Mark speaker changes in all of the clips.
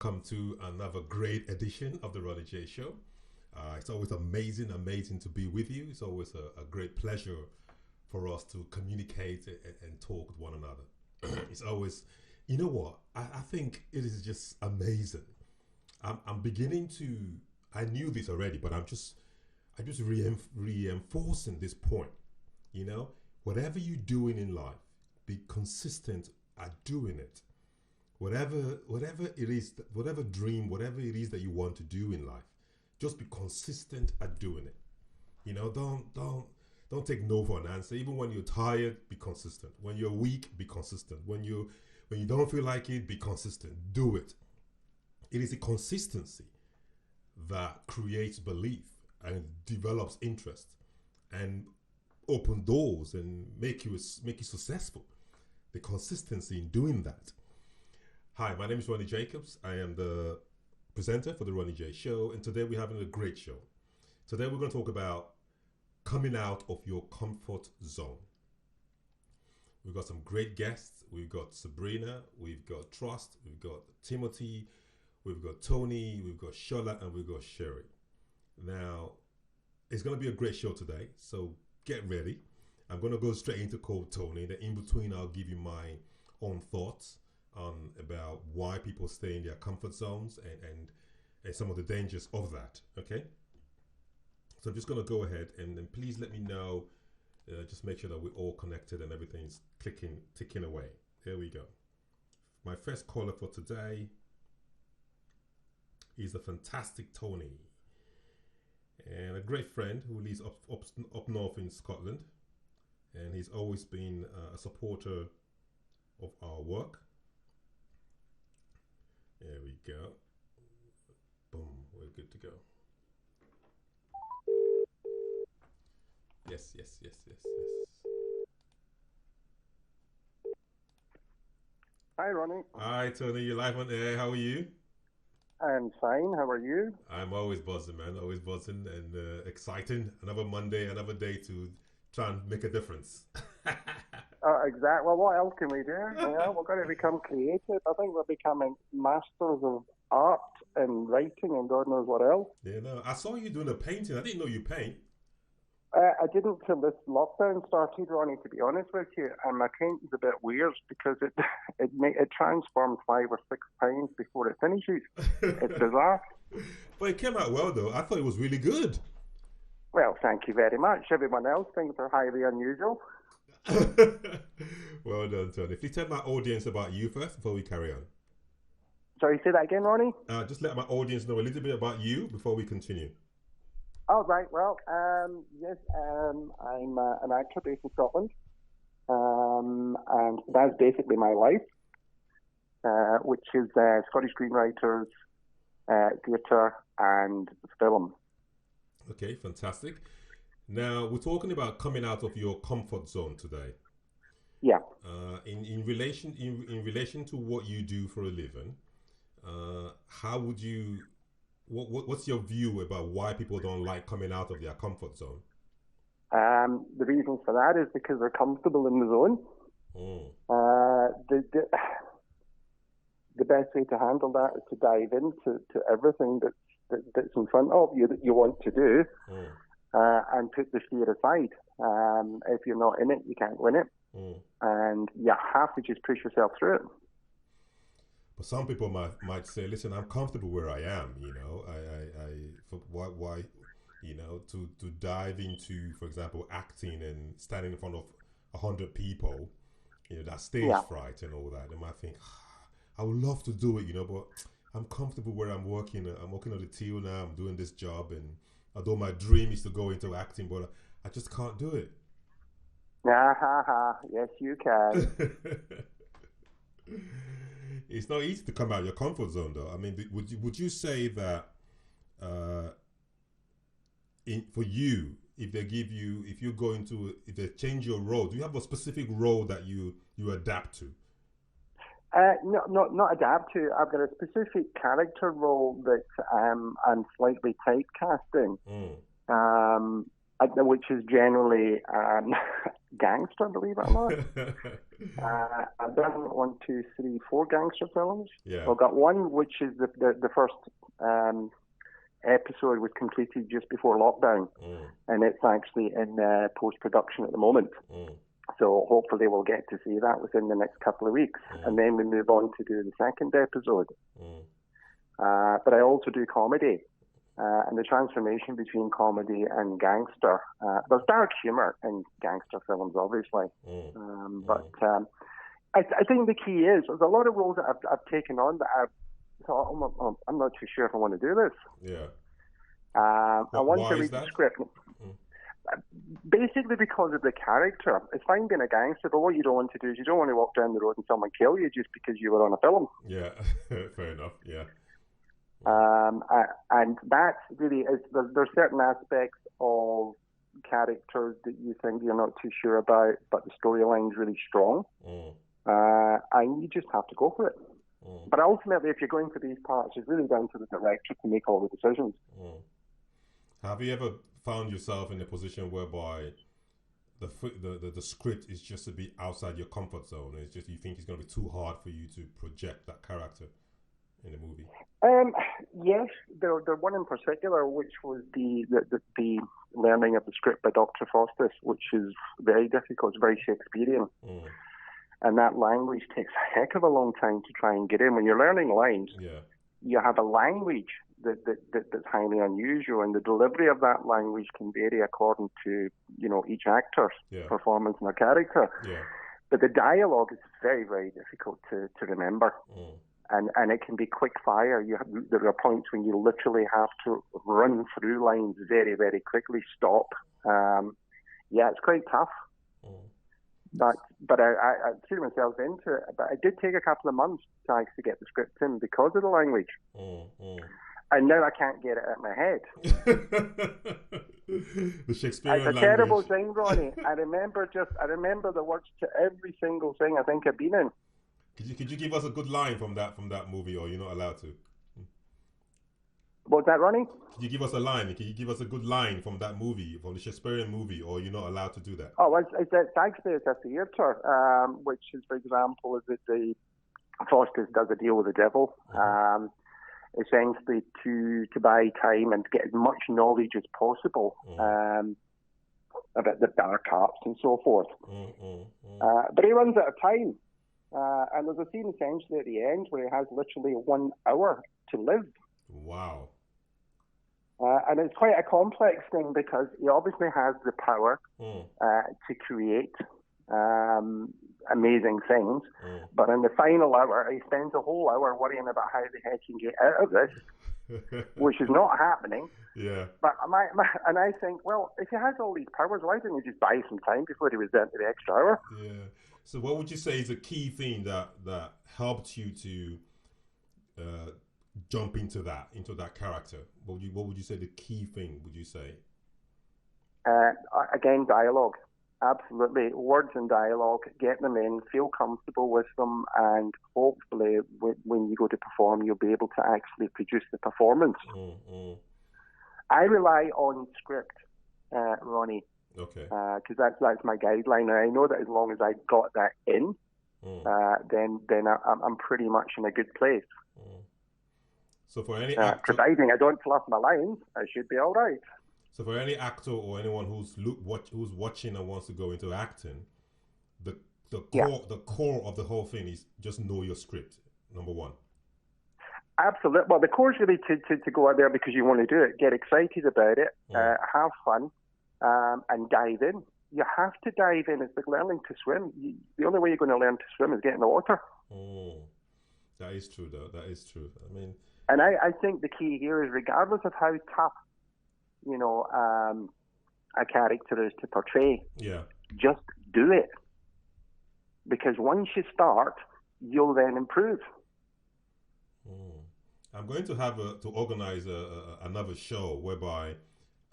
Speaker 1: come to another great edition of the Ronnie J Show. It's always amazing to be with you. It's always a great pleasure for us to communicate and talk with one another. It's always, you know what? I think it is just amazing. I'm beginning to. I knew this already, but I'm just reinforcing this point. You know, whatever you're doing in life, be consistent at doing it. Whatever it is, whatever dream, whatever it is that you want to do in life, just be consistent at doing it. You know, don't take no for an answer. Even when you're tired, be consistent. When you're weak, be consistent. When you don't feel like it, be consistent. Do it. It is a consistency that creates belief and develops interest and open doors and make you successful. The consistency in doing that. Hi, my name is Ronnie Jacobs. I am the presenter for the Ronnie J Show, and today we're having a great show. Today we're going to talk about coming out of your comfort zone. We've got some great guests. We've got Sabrina, we've got Trust, we've got Timothy, we've got Tony, we've got Shola, and we've got Cheryl. Now, it's going to be a great show today, so get ready. I'm going to go straight into cold Tony. Then in between, I'll give you my own thoughts on about why people stay in their comfort zones and some of the dangers of that. Okay? So I'm just going to go ahead and please let me know. Just make sure that we're all connected and everything's ticking away. There we go. My first caller for today is the fantastic Tony, and a great friend who lives up north in Scotland, and he's always been a supporter of our work. There we go. Boom, we're good to go. Yes.
Speaker 2: Hi, Ronnie.
Speaker 1: Hi, Tony. You're live on air. How are you?
Speaker 2: I'm fine. How are you?
Speaker 1: I'm always buzzing, man. Always buzzing and exciting. Another Monday, another day to try and make a difference.
Speaker 2: Exactly. Well, what else can we do? We're going to become creative. I think we're becoming masters of art and writing and God knows what else.
Speaker 1: Yeah, no. I saw you doing a painting. I didn't know you paint.
Speaker 2: I didn't till this lockdown started, Ronnie, to be honest with you. And my painting's a bit weird because it transforms 5 or 6 times before it finishes. It's bizarre.
Speaker 1: But it came out well, though. I thought it was really good.
Speaker 2: Well, thank you very much. Everyone else thinks they're highly unusual.
Speaker 1: Well done, Tony. Please tell my audience about you first before we carry on.
Speaker 2: Sorry, say that again, Ronnie?
Speaker 1: Just let my audience know a little bit about you before we continue.
Speaker 2: Oh, right. Well, yes, I'm an actor based in Scotland, and that's basically my life, which is Scottish screenwriters, theatre, and film.
Speaker 1: Okay, fantastic. Now, we're talking about coming out of your comfort zone today.
Speaker 2: Yeah.
Speaker 1: In relation to what you do for a living, how would you... What's your view about why people don't like coming out of their comfort zone?
Speaker 2: The reason for that is because they're comfortable in the zone. The best way to handle that is to dive into everything that's in front of you that you want to do, and put the fear aside. If you're not in it, you can't win it, and you have to just push yourself through it.
Speaker 1: But some people might say, "Listen, I'm comfortable where I am. You know, why, you know, to dive into, for example, acting and standing in front of 100 people, you know, that stage fright and all that. They might think, I would love to do it, you know, but I'm comfortable where I'm working. I'm working on the till now. I'm doing this job, and although my dream is to go into acting, but I just can't do it."
Speaker 2: Yes, you can.
Speaker 1: It's not easy to come out of your comfort zone, though. I mean, would you say that for you, if they change your role, do you have a specific role that you adapt to?
Speaker 2: No, not adapt to. I've got a specific character role that I'm slightly typecasting, which is generally gangster, believe it or not. I've done 1, 2, 3, 4 gangster films.
Speaker 1: Yeah.
Speaker 2: I've got one which is the first episode was completed just before lockdown, and it's actually in post-production at the moment. So hopefully we'll get to see that within the next couple of weeks, and then we move on to do the second episode. But I also do comedy, and the transformation between comedy and gangster. There's dark humour in gangster films, obviously, but I think the key is there's a lot of roles that I've taken on that I've thought, I'm not too sure if I want to do this.
Speaker 1: Yeah.
Speaker 2: I want to read the script. Basically because of the character. It's fine being a gangster, but what you don't want to do is you don't want to walk down the road and someone kill you just because you were on a film.
Speaker 1: Yeah, fair enough, yeah.
Speaker 2: And that's really, there's certain aspects of characters that you think you're not too sure about, but the storyline's really strong. And you just have to go for it. But ultimately, if you're going for these parts, it's really down to the director to make all the decisions.
Speaker 1: Have you ever found yourself in a position whereby the script is just a bit outside your comfort zone? It's just you think it's going to be too hard for you to project that character in the movie?
Speaker 2: Yes, there one in particular, which was the learning of the script by Dr. Faustus, which is very difficult. It's very Shakespearean. And that language takes a heck of a long time to try and get in. When you're learning lines, you have a language that's highly unusual, and the delivery of that language can vary according to, each actor's performance and their character. But the dialogue is very, very difficult to remember. And it can be quick fire. There are points when you literally have to run through lines very, very quickly, stop. It's quite tough. But I threw myself into it. But it did take a couple of months to actually get the script in because of the language. And now I can't get it out of my head.
Speaker 1: The Shakespearean
Speaker 2: language. It's a terrible thing, Ronnie. I remember the words to every single thing I think I've been in.
Speaker 1: Could you give us a good line from that movie, or you're not allowed to?
Speaker 2: What's that, Ronnie?
Speaker 1: Can you give us a line? Can you give us a good line from that movie, from the Shakespearean movie, or you're not allowed to do that?
Speaker 2: Oh, it's actually a theatre, which is, for example, is that the Faustus does a deal with the devil, essentially to buy time and get as much knowledge as possible about the dark arts and so forth. But he runs out of time. And there's a scene essentially at the end where he has literally 1 hour to live.
Speaker 1: Wow.
Speaker 2: And it's quite a complex thing because he obviously has the power to create amazing things. But in the final hour, he spends a whole hour worrying about how the heck he can get out of this, which is not happening.
Speaker 1: Yeah.
Speaker 2: But and I think, well, if he has all these powers, why didn't he just buy some time before he was down to the extra hour?
Speaker 1: Yeah. So what would you say is a key thing that helped you to jump into that character? What would you say the key thing, would you say?
Speaker 2: Again, dialogue. Absolutely. Words and dialogue. Get them in, feel comfortable with them, and hopefully when you go to perform, you'll be able to actually produce the performance. I rely on script, Ronnie.
Speaker 1: Okay.
Speaker 2: Because that's my guideline, and I know that as long as I got that in, then I'm pretty much in a good place.
Speaker 1: So for any actor,
Speaker 2: providing I don't fluff my lines, I should be all right.
Speaker 1: So for any actor or anyone who's watching and wants to go into acting, the core of the whole thing is just know your script. Number one.
Speaker 2: Absolutely. Well, the core is really to go out there because you want to do it, get excited about it, have fun. And dive in. You have to dive in. It's like learning to swim. The only way you're going to learn to swim is get in the water.
Speaker 1: That is true, though. That is true. I mean,
Speaker 2: and I think the key here is, regardless of how tough, a character is to portray, just do it. Because once you start, you'll then improve.
Speaker 1: I'm going to have to organize another show whereby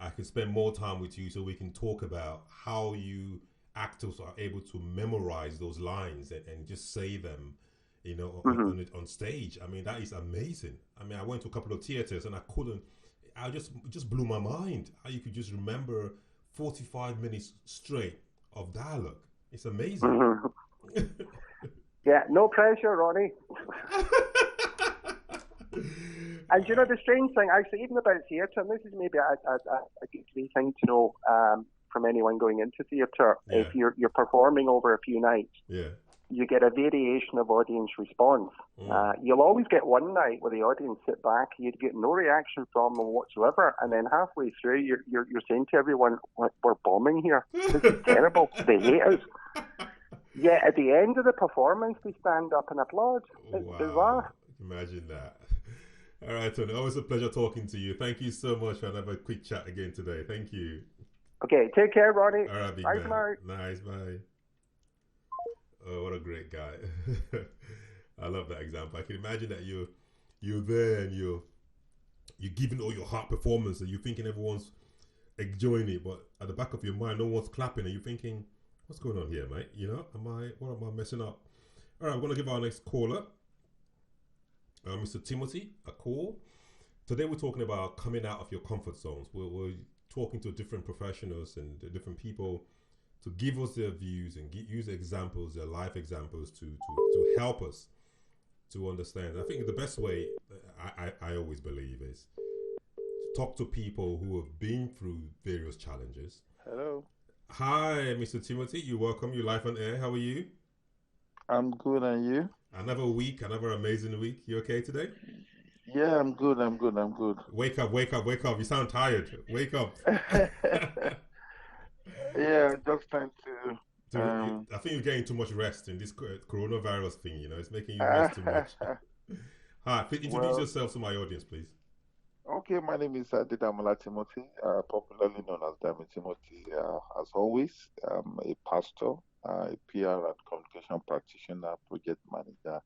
Speaker 1: I can spend more time with you so we can talk about how you actors are able to memorize those lines and just say them, on stage. I mean, that is amazing. I mean, I went to a couple of theaters and it just blew my mind how you could just remember 45 minutes straight of dialogue. It's amazing.
Speaker 2: Mm-hmm. Yeah, no pressure, Ronnie. And you know the strange thing, actually, even about theatre, and this is maybe a good wee thing to know from anyone going into theatre.
Speaker 1: Yeah.
Speaker 2: If you're performing over a few nights,
Speaker 1: yeah.
Speaker 2: you get a variation of audience response. You'll always get one night where the audience sit back, you'd get no reaction from them whatsoever, and then halfway through, you're saying to everyone, "We're bombing here. This is terrible. They hate us." Yeah, at the end of the performance, they stand up and applaud. It's bizarre.
Speaker 1: Imagine that. All right, Tony. Always a pleasure talking to you. Thank you so much for another quick chat again today. Thank you.
Speaker 2: Okay, take care, Ronnie.
Speaker 1: All right, big
Speaker 2: Bye
Speaker 1: man.
Speaker 2: for now.
Speaker 1: Nice, bye. Oh, what a great guy. I love that example. I can imagine that you're there and you're giving all your heart performance and you're thinking everyone's enjoying it, but at the back of your mind, no one's clapping and you're thinking, what's going on here, mate? You know, what am I messing up? All right, we're going to give our next caller, Mr. Timothy, a call. Today we're talking about coming out of your comfort zones. We're talking to different professionals and different people to give us their views and use examples, their life examples to help us to understand. I think the best way, I always believe, is to talk to people who have been through various challenges.
Speaker 3: Hello.
Speaker 1: Hi, Mr. Timothy. You're welcome. You're live on air. How are you?
Speaker 3: I'm good, and you?
Speaker 1: Another week, another amazing week. You okay today?
Speaker 3: Yeah, I'm good.
Speaker 1: Wake up. You sound tired. Wake up.
Speaker 3: Yeah, just trying to.
Speaker 1: I think you're getting too much rest in this coronavirus thing. You know, it's making you rest too much. Hi, introduce yourself to my audience, please.
Speaker 3: Okay, my name is Adedamola Timothy, popularly known as Dami Timothy. As always, I'm a pastor, a PR and communication practitioner, project manager,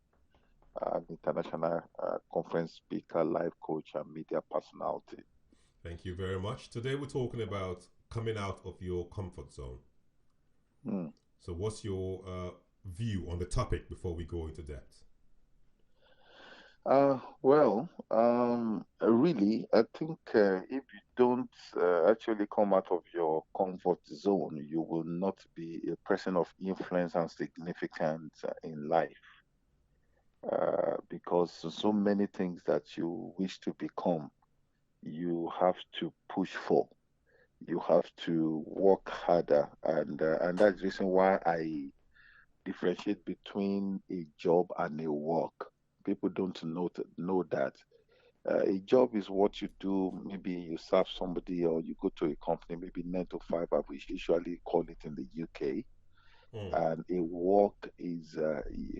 Speaker 3: an international conference speaker, life coach, and media personality.
Speaker 1: Thank you very much. Today we're talking about coming out of your comfort zone. So what's your view on the topic before we go into depth?
Speaker 3: Really, I think if you don't actually come out of your comfort zone, you will not be a person of influence and significance in life. Because so many things that you wish to become, you have to push for. You have to work harder, and that's the reason why I differentiate between a job and a work. People don't know that. A job is what you do. Maybe you serve somebody or you go to a company, maybe 9 to 5, as we usually call it in the UK. And a work is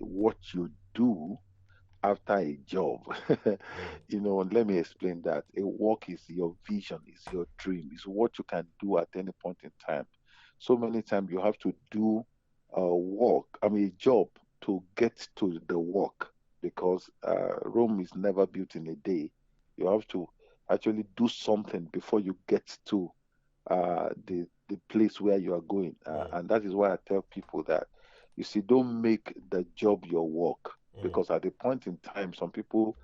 Speaker 3: what you do after a job. You know, let me explain that. A work is your vision, is your dream, is what you can do at any point in time. So many times you have to do a job to get to the work, because Rome is never built in a day. You have to actually do something before you get to the place where you are going. And that is why I tell people that, you see, don't make the job your work, because at a point in time, some people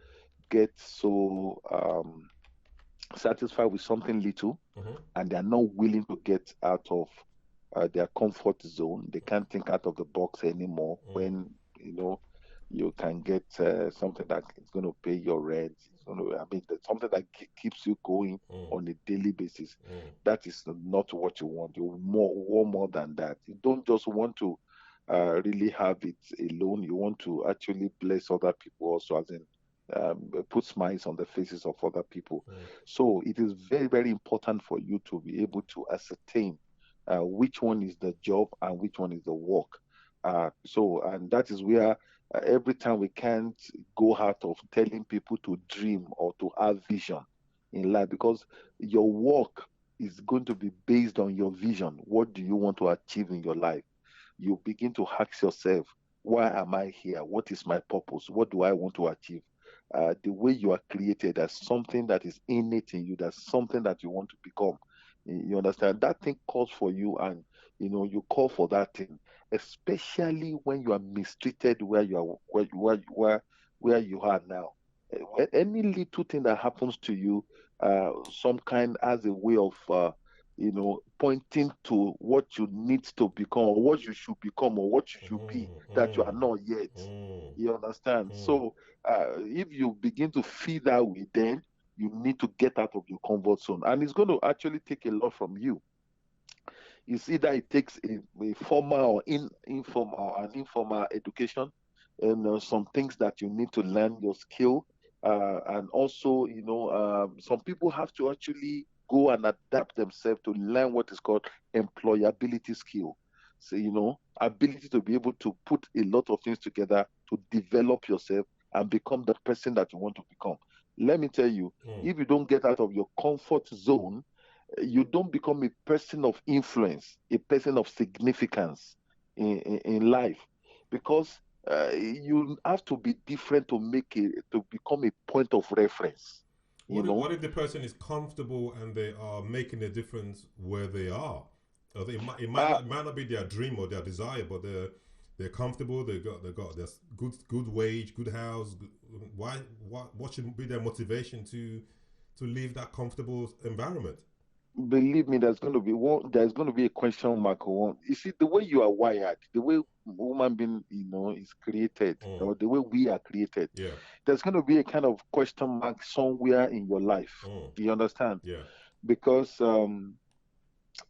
Speaker 3: get so satisfied with something little, and they are not willing to get out of their comfort zone. They can't think out of the box anymore. When you can get something that is going to pay your rent, something that keeps you going on a daily basis. That is not what you want. You want more than that. You don't just want to really have it alone. You want to actually bless other people also, as in put smiles on the faces of other people. So it is very, very important for you to be able to ascertain which one is the job and which one is the work. And that is where every time we can't go out of telling people to dream or to have vision in life, because your work is going to be based on your vision. What do you want to achieve in your life? You begin to ask yourself, why am I here? What is my purpose? What do I want to achieve? The way you are created, as something that is innate in you, that's something that you want to become. You understand? That thing calls for you, and you call for that thing, especially when you are mistreated where you are, where you are now. Any little thing that happens to you, some kind as a way of pointing to what you need to become or what you should become or what you should be that you are not yet. You understand? So if you begin to feel that way, then you need to get out of your comfort zone. And it's going to actually take a lot from you. It's either it takes a formal or informal education, and some things that you need to learn your skill. And also, some people have to actually go and adapt themselves to learn what is called employability skill. So, ability to be able to put a lot of things together to develop yourself and become the person that you want to become. Let me tell you, if you don't get out of your comfort zone, you don't become a person of influence, a person of significance in life, because you have to be different to become a point of reference.
Speaker 1: What if the person is comfortable and they are making a difference where they are? It might not be their dream or their desire, but they're comfortable. They got this good wage, good house. What should be their motivation to leave that comfortable environment?
Speaker 3: Believe me, there's going to be a question mark on. You see, the way you are wired, the way human being, is created, or the way we are created, there's going to be a kind of question mark somewhere in your life. Do you understand?
Speaker 1: Yeah.
Speaker 3: Because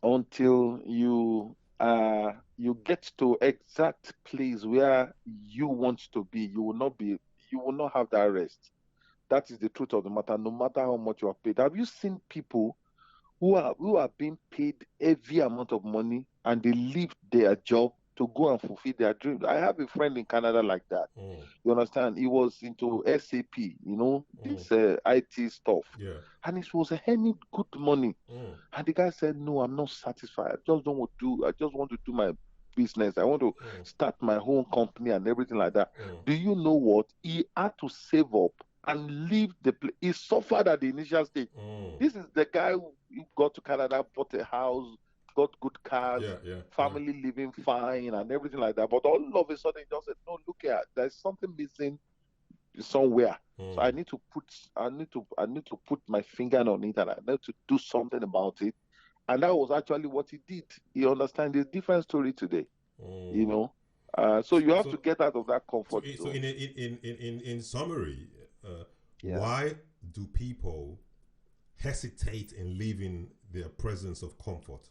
Speaker 3: until you get to exact place where you want to be, you will not have that rest. That is the truth of the matter. No matter how much you are paid. Have you seen people who are being paid heavy amount of money and they leave their job to go and fulfill their dreams? I have a friend in Canada like that. You understand? He was into SAP, this IT stuff.
Speaker 1: Yeah.
Speaker 3: And it was earning good money. And the guy said, no, I'm not satisfied. I just want to do my business. I want to start my own company and everything like that. Do you know what? He had to save up and leave the place. He suffered at the initial stage. This is the guy who got to Canada, bought a house, got good cars, family living fine and everything like that. But all of a sudden, he just said, no, look here, there's something missing somewhere. So I need to put my finger on it, and I need to do something about it. And that was actually what he did. You understand? It's a different story today. So you have to get out of that comfort zone.
Speaker 1: So in summary, why do people hesitate in leaving their presence of comfort?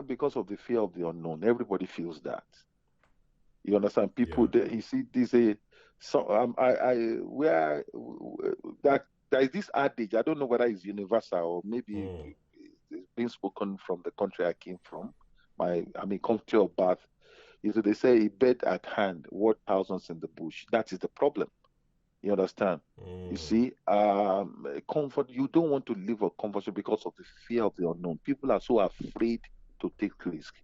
Speaker 3: Because of the fear of the unknown. Everybody feels that. You understand? People, you see, there is this adage. I don't know whether it's universal or maybe it's being spoken from the country I came from. Country of birth. They say a bed at hand, worth thousands in the bush. That is the problem. You understand? You see, comfort. You don't want to live a comfort because of the fear of the unknown. People are so afraid to take risk.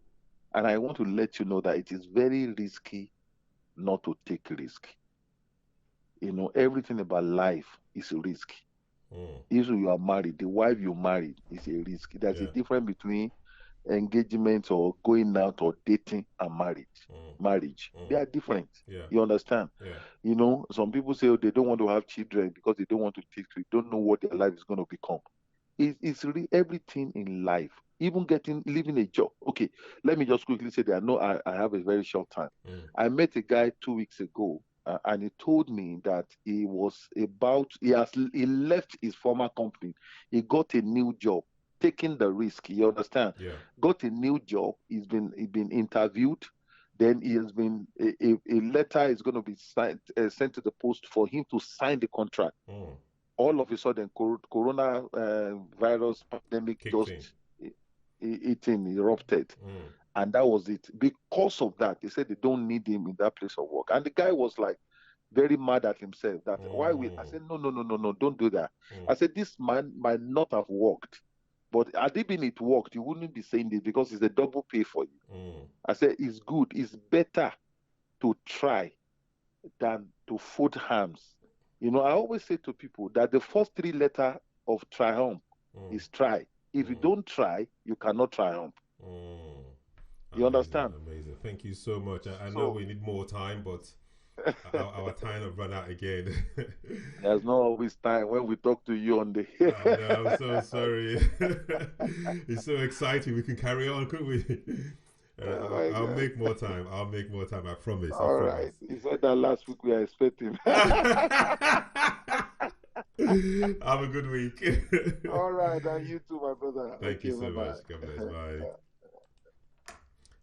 Speaker 3: And I want to let you know that it is very risky not to take risk. Everything about life is a risk. If you are married, the wife you married is a risk. There's a difference between engagement or going out or dating and marriage. They are different. You understand? Some people say they don't want to have children because they don't want to take risk. They don't know what their life is going to become. It's really everything in life. Even leaving a job. Okay, let me just quickly say that I have a very short time. I met a guy 2 weeks ago, and he told me that he left his former company. He got a new job, taking the risk. You understand?
Speaker 1: Yeah.
Speaker 3: Got a new job. He's been interviewed. Then he has been a letter is going to be sent to the post for him to sign the contract. All of a sudden, corona virus pandemic erupted. And that was it. Because of that, they said they don't need him in that place of work. And the guy was like very mad at himself. That I said, no, don't do that. I said, this man might not have worked. But had it been it worked, you wouldn't be saying this because it's a double pay for you. I said, it's good. It's better to try than to fold hands. I always say to people that the first 3 letters of triumph is try. If you don't try, you cannot triumph. You understand?
Speaker 1: Amazing. Thank you so much. I know we need more time, but our time have run out again.
Speaker 3: There's not always time when we talk to you on the.
Speaker 1: No, I'm so sorry. It's so exciting. We can carry on, couldn't we?
Speaker 3: Oh my
Speaker 1: I'll
Speaker 3: God.
Speaker 1: make more time. I'll make more time. I promise. I
Speaker 3: All
Speaker 1: promise.
Speaker 3: right. You said that last week we are expecting.
Speaker 1: Have a good week.
Speaker 3: All right. And you too, my brother.
Speaker 1: Thank you
Speaker 3: Okay,
Speaker 1: so
Speaker 3: bye-bye.
Speaker 1: much. God bless. Bye.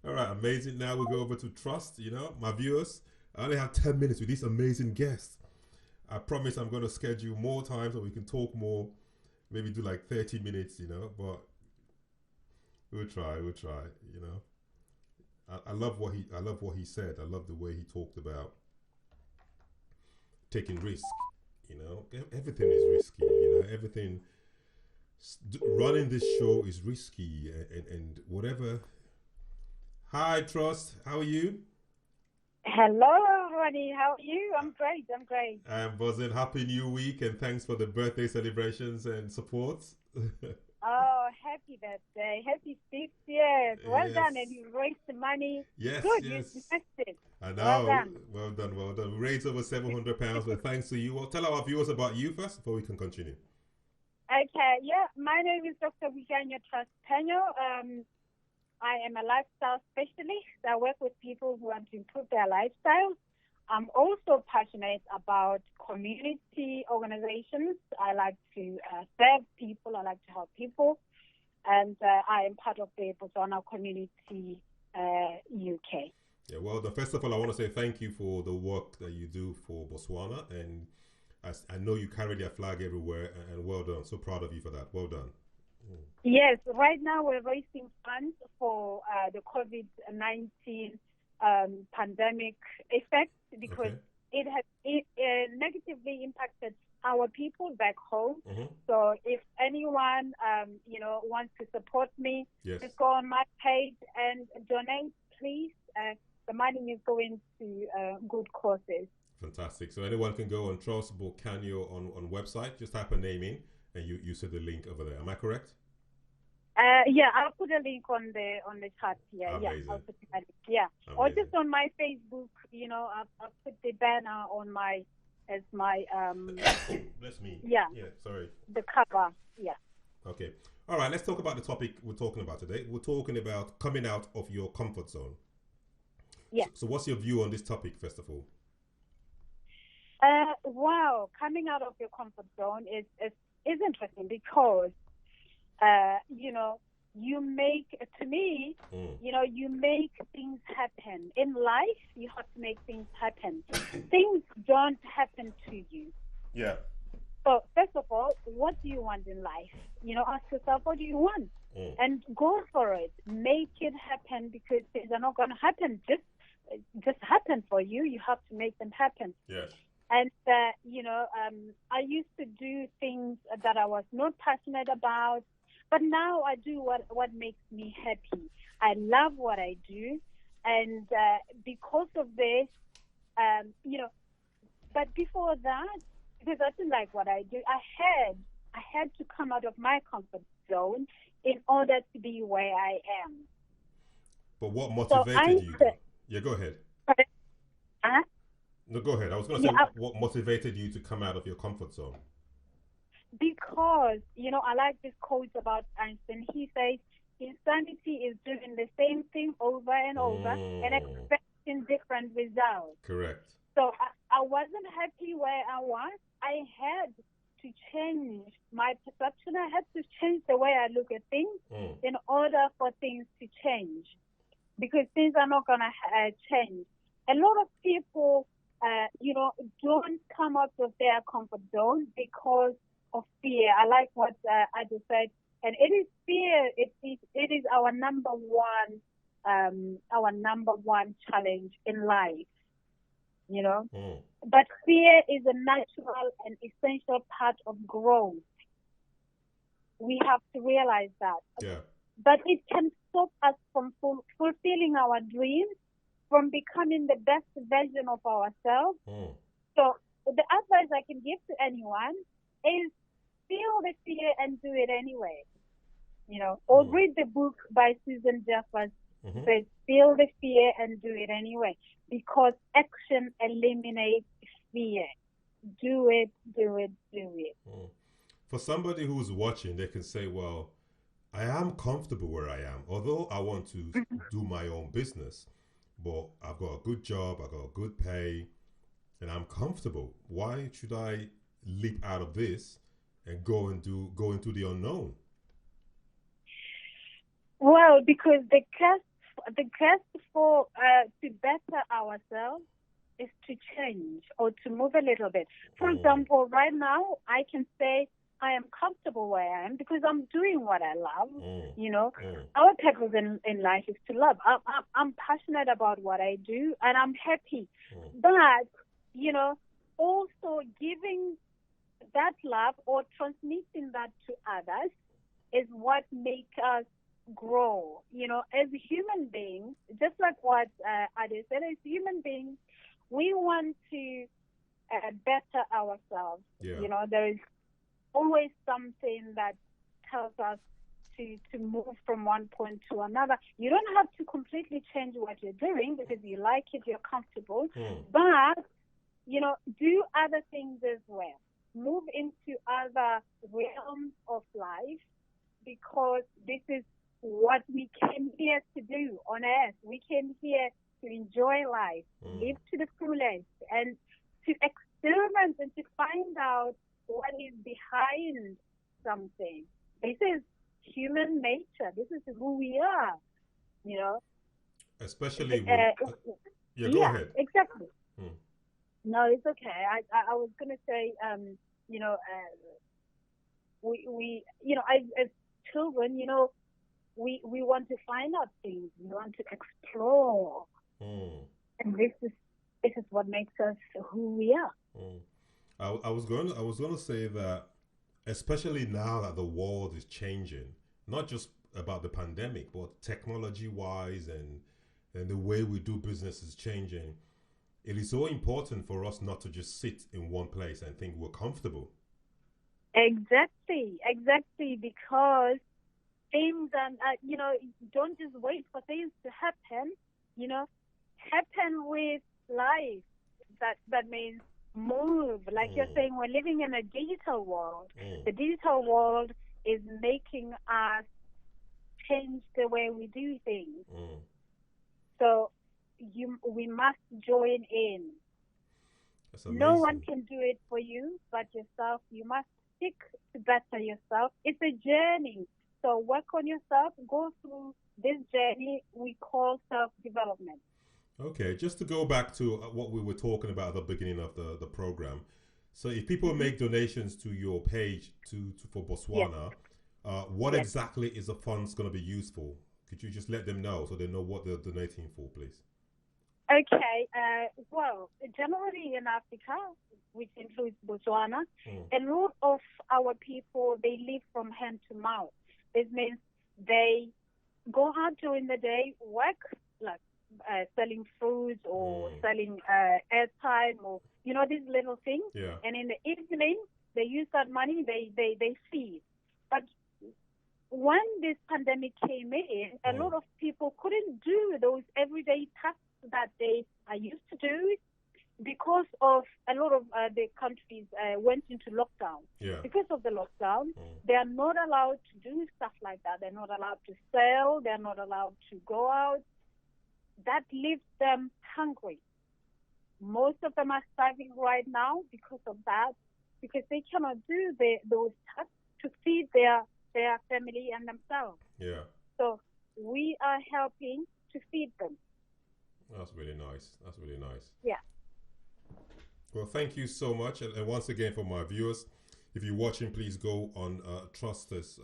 Speaker 1: All right, amazing. Now we go over to trust. My viewers, I only have 10 minutes with this amazing guest. I promise I'm going to schedule more time so we can talk more. Maybe do like 30 minutes, but we'll try. I love what he said. I love the way he talked about taking risk. Everything is risky. Everything. Running this show is risky, and whatever. Hi, Trust. How are you?
Speaker 4: Hello, Ronnie. How are you? I'm great.
Speaker 1: I'm buzzing. Happy New Week, and thanks for the birthday celebrations and support.
Speaker 4: Oh, happy birthday. Happy 6 years. Well
Speaker 1: Yes.
Speaker 4: done. And you raised the money.
Speaker 1: Yes,
Speaker 4: Good.
Speaker 1: yes.
Speaker 4: You invested.
Speaker 1: I know.
Speaker 4: Well done.
Speaker 1: Well done. We raised over £700, but thanks to you. Well, tell our viewers about you first before we can continue.
Speaker 4: Okay. Yeah. My name is Dr. Boikanyo Phenyo. I am a lifestyle specialist. I work with people who want to improve their lifestyle. I'm also passionate about community organizations. I like to serve people. I like to help people. And I am part of the Botswana community UK.
Speaker 1: Yeah, well, first of all, I want to say thank you for the work that you do for Botswana. And I know you carry their flag everywhere. And well done. So proud of you for that. Well done.
Speaker 4: Yes, right now we're raising funds for the COVID-19 pandemic effects because it has negatively impacted our people back home. Mm-hmm. So if anyone wants to support me, just go on my page and donate, please. The money is going to good causes.
Speaker 1: Fantastic. So anyone can go on Trust Boikanyo on website. Just type a name in, and you see the link over there. Am I correct?
Speaker 4: Yeah, I'll put a link on the chat here.
Speaker 1: Amazing.
Speaker 4: Yeah, I'll put it. Yeah, amazing. Or just on my Facebook. I'll put the banner on my
Speaker 1: Bless me.
Speaker 4: Yeah.
Speaker 1: Yeah. Sorry.
Speaker 4: The cover. Yeah.
Speaker 1: Okay. All right. Let's talk about the topic we're talking about today. We're talking about coming out of your comfort zone.
Speaker 4: Yeah.
Speaker 1: So what's your view on this topic, first of all?
Speaker 4: Wow, coming out of your comfort zone is interesting because you make, to me, you make things happen. In life, you have to make things happen. Things don't happen to you.
Speaker 1: Yeah.
Speaker 4: So, first of all, what do you want in life? Ask yourself, what do you want? And go for it. Make it happen because things are not going to happen. Just happen for you. You have to make them happen.
Speaker 1: Yes.
Speaker 4: And, I used to do things that I was not passionate about. But now I do what makes me happy. I love what I do, and because of this, But before that, because I didn't like what I do, I had to come out of my comfort zone in order to be where I am.
Speaker 1: But what motivated you? Yeah, go ahead. No, go ahead. I was going to say, what motivated you to come out of your comfort zone?
Speaker 4: Because, I like this quote about Einstein. He says, insanity is doing the same thing over and over and expecting different results.
Speaker 1: Correct.
Speaker 4: So I wasn't happy where I was. I had to change my perception. I had to change the way I look at things in order for things to change. Because things are not going to change. A lot of people, don't come out of their comfort zone because of fear. I like what Ade said, and it is fear. It is our number one challenge in life. But fear is a natural and essential part of growth. We have to realize that.
Speaker 1: Yeah.
Speaker 4: But it can stop us from fulfilling our dreams, from becoming the best version of ourselves. So the advice I can give to anyone is feel the fear and do it anyway. Or read the book by Susan Jeffers, So feel the fear and do it anyway, because action eliminates fear. Do it, do it, do it.
Speaker 1: For somebody who's watching, they can say, well, I am comfortable where I am, although I want to do my own business, but I've got a good job, I've got a good pay, and I'm comfortable. Why should I leap out of this and go into the unknown?
Speaker 4: Well, because the quest for to better ourselves is to change or to move a little bit. For example, right now I can say I am comfortable where I am because I'm doing what I love. You know, our purpose in life is to love. I'm passionate about what I do, and I'm happy. But you know, also giving that love or transmitting that to others is what makes us grow. You know, as human beings, just like what Ade said, as human beings, we want to better ourselves.
Speaker 1: Yeah.
Speaker 4: You know, there is always something that tells us to move from one point to another. You don't have to completely change what you're doing because you like it, you're comfortable, but, you know, do other things as well. Move into other realms of life, because this is what we came here to do on earth. We came here to enjoy life, live to the fullest, and to experiment and to find out what is behind something. This is human nature. This is who we are, you know.
Speaker 1: Especially when... go ahead.
Speaker 4: Exactly. No, it's okay. I was going to say, you know, we you know, as children, you know, we want to find out things. We want to explore. And this is what makes us who we are.
Speaker 1: I was going to say that, especially now that the world is changing, not just about the pandemic, but technology-wise and the way we do business is changing. It is so important for us not to just sit in one place and think we're comfortable.
Speaker 4: Exactly, because things, and you know, don't just wait for things to happen. You know, happen with life. That means move. Like you're saying, we're living in a digital world. The digital world is making us change the way we do things. So we must join in. No one can do it for you but yourself. You must seek to better yourself. It's a journey. So work on yourself. Go through this journey we call self-development.
Speaker 1: Okay, just to go back to what we were talking about at the beginning of the program. So if people make donations to your page for Botswana, what exactly is the funds going to be used for? Could you just let them know so they know what they're donating for, please?
Speaker 4: Okay. Well, generally in Africa, which includes Botswana, a lot of our people, they live from hand to mouth. This means they go out during the day, work, like selling fruits or selling airtime or, you know, these little things. Yeah. And in the evening, they use that money, they feed. But when this pandemic came in, a lot of people couldn't do those everyday tasks that they are used to do because of a lot of the countries went into lockdown. Yeah. Because of the lockdown, they are not allowed to do stuff like that. They're not allowed to sell. They're not allowed to go out. That leaves them hungry. Most of them are starving right now because of that, because they cannot do those tasks to feed their family and themselves. Yeah. So we are helping to feed them.
Speaker 1: That's really nice.
Speaker 4: Yeah.
Speaker 1: Well, thank you so much. And once again, for my viewers, if you're watching, please go on Trust's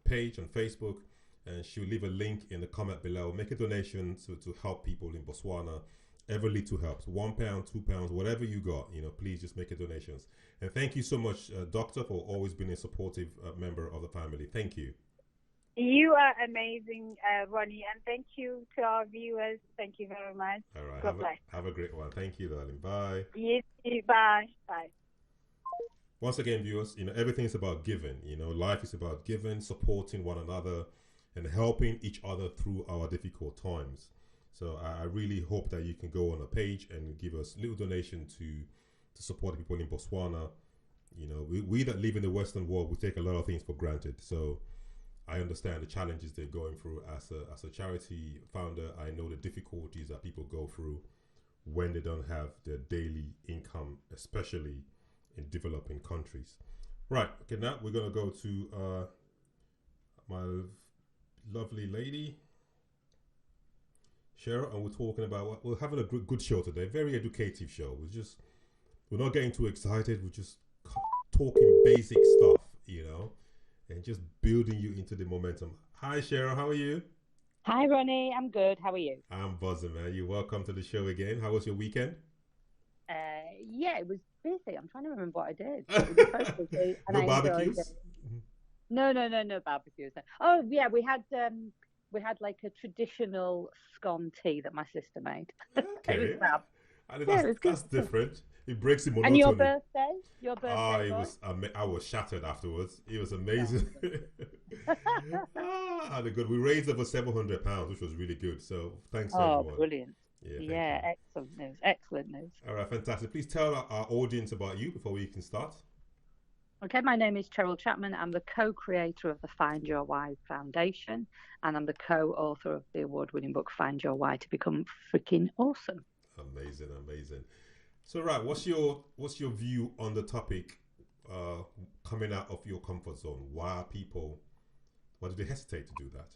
Speaker 1: page on Facebook, and she'll leave a link in the comment below. Make a donation to help people in Botswana. Every little helps. £1, £2, whatever you got, you know, please just make a donations. And thank you so much, Doctor, for always being a supportive member of the family. Thank you.
Speaker 4: You are amazing, Ronnie, and thank you to our viewers. Thank you very much.
Speaker 1: All right. God bless. Have a great one. Thank you, darling. Bye.
Speaker 4: You too. Bye. Bye.
Speaker 1: Once again, viewers, you know, everything is about giving. You know, life is about giving, supporting one another. and helping each other through our difficult times. So I really hope that you can go on a page and give us a little donation to support people in Botswana. You know, we that live in the Western world, we take a lot of things for granted. So I understand the challenges they're going through. As a charity founder, I know the difficulties that people go through when they don't have their daily income, especially in developing countries. Right, okay, now we're going to go to my lovely lady, Cheryl, and we're talking about, we're having a good show today, very educative show. We're not getting too excited, we're just talking basic stuff, you know, and just building you into the momentum. Hi, Cheryl, how are you?
Speaker 5: Hi, Ronnie. I'm good. How are you?
Speaker 1: I'm buzzing, man. You're welcome to the show again. How was your weekend?
Speaker 5: Yeah, it was busy. I'm trying to remember what I did.
Speaker 1: No barbecues?
Speaker 5: No barbecues. Oh, yeah, we had like a traditional scone tea that my sister made.
Speaker 1: Okay.
Speaker 5: It was fab.
Speaker 1: That's different. It breaks the monotony.
Speaker 5: And your birthday?
Speaker 1: I was shattered afterwards. It was amazing. Good. We raised over £700, which was really good. So thanks everyone.
Speaker 5: Oh, brilliant. Yeah, excellent news.
Speaker 1: All right, fantastic. Please tell our audience about you before we can start.
Speaker 5: Okay, my name is Cheryl Chapman. I'm the co-creator of the Find Your Why Foundation, and I'm the co-author of the award-winning book Find Your Why to Become Freaking Awesome.
Speaker 1: Amazing. So, right, what's your view on the topic coming out of your comfort zone? Why do they hesitate to do that?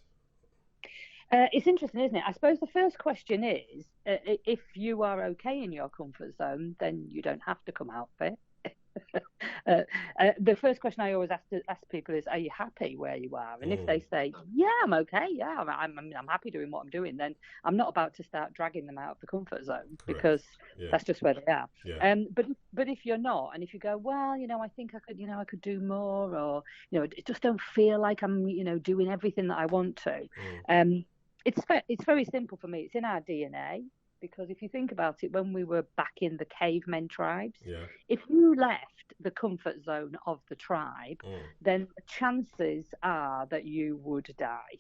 Speaker 5: It's interesting, isn't it? I suppose the first question is, if you are okay in your comfort zone, then you don't have to come out of it. The first question I always ask people is, are you happy where you are? And if they say, yeah, I'm okay, yeah, I'm happy doing what I'm doing, then I'm not about to start dragging them out of the comfort zone. Correct. Because that's just where they are. Yeah. But if you're not, and if you go, well, I think I could do more, or it just don't feel like I'm doing everything that I want to. It's very simple for me. It's in our DNA. Because if you think about it, when we were back in the cavemen tribes, if you left the comfort zone of the tribe, then the chances are that you would die.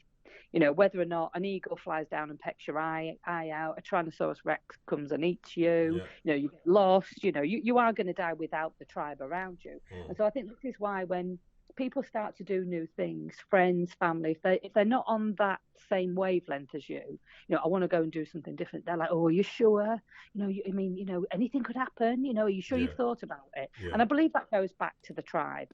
Speaker 5: Whether or not an eagle flies down and pecks your eye out, a Tyrannosaurus Rex comes and eats you, you get lost, you are going to die without the tribe around you. And so I think this is why when people start to do new things, friends, family, if they're not on that same wavelength as you, I want to go and do something different. They're like, oh, are you sure? Anything could happen. Are you sure you've thought about it? Yeah. And I believe that goes back to the tribe.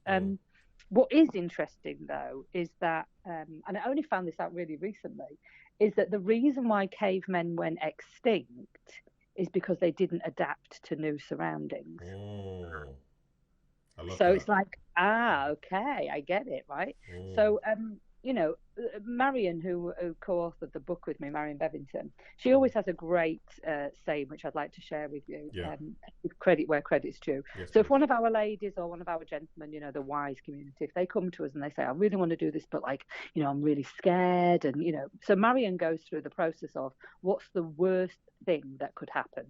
Speaker 5: What is interesting, though, is that, and I only found this out really recently, is that the reason why cavemen went extinct is because they didn't adapt to new surroundings. So it's like, okay, I get it, right? So, Marion, who co-authored the book with me, Marion Bevington, she always has a great saying, which I'd like to share with you, with credit where credit's due. Yes, so if one of our ladies or one of our gentlemen, the wise community, if they come to us and they say, I really want to do this, but I'm really scared. And, so Marion goes through the process of what's the worst thing that could happen.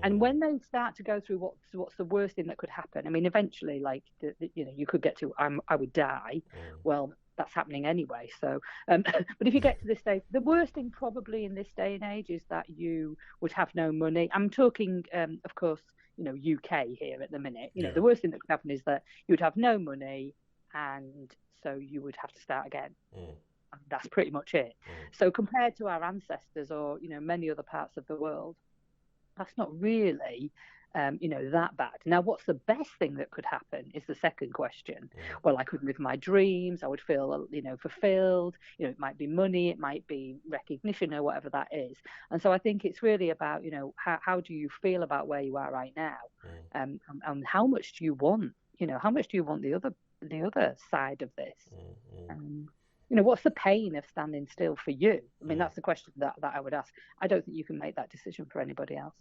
Speaker 5: And when they start to go through what's the worst thing that could happen, I mean, eventually, you could get to I would die. Well, that's happening anyway. So, but if you get to this stage, the worst thing probably in this day and age is that you would have no money. I'm talking, of course, UK here at the minute. The worst thing that could happen is that you would have no money, and so you would have to start again. That's pretty much it. So compared to our ancestors or many other parts of the world, that's not really, that bad. Now, what's the best thing that could happen is the second question. Well, I could live my dreams. I would feel, fulfilled. It might be money. It might be recognition or whatever that is. And so I think it's really about, how do you feel about where you are right now? And how much do you want? How much do you want the other side of this? What's the pain of standing still for you? I mean, that's the question that I would ask. I don't think you can make that decision for anybody else.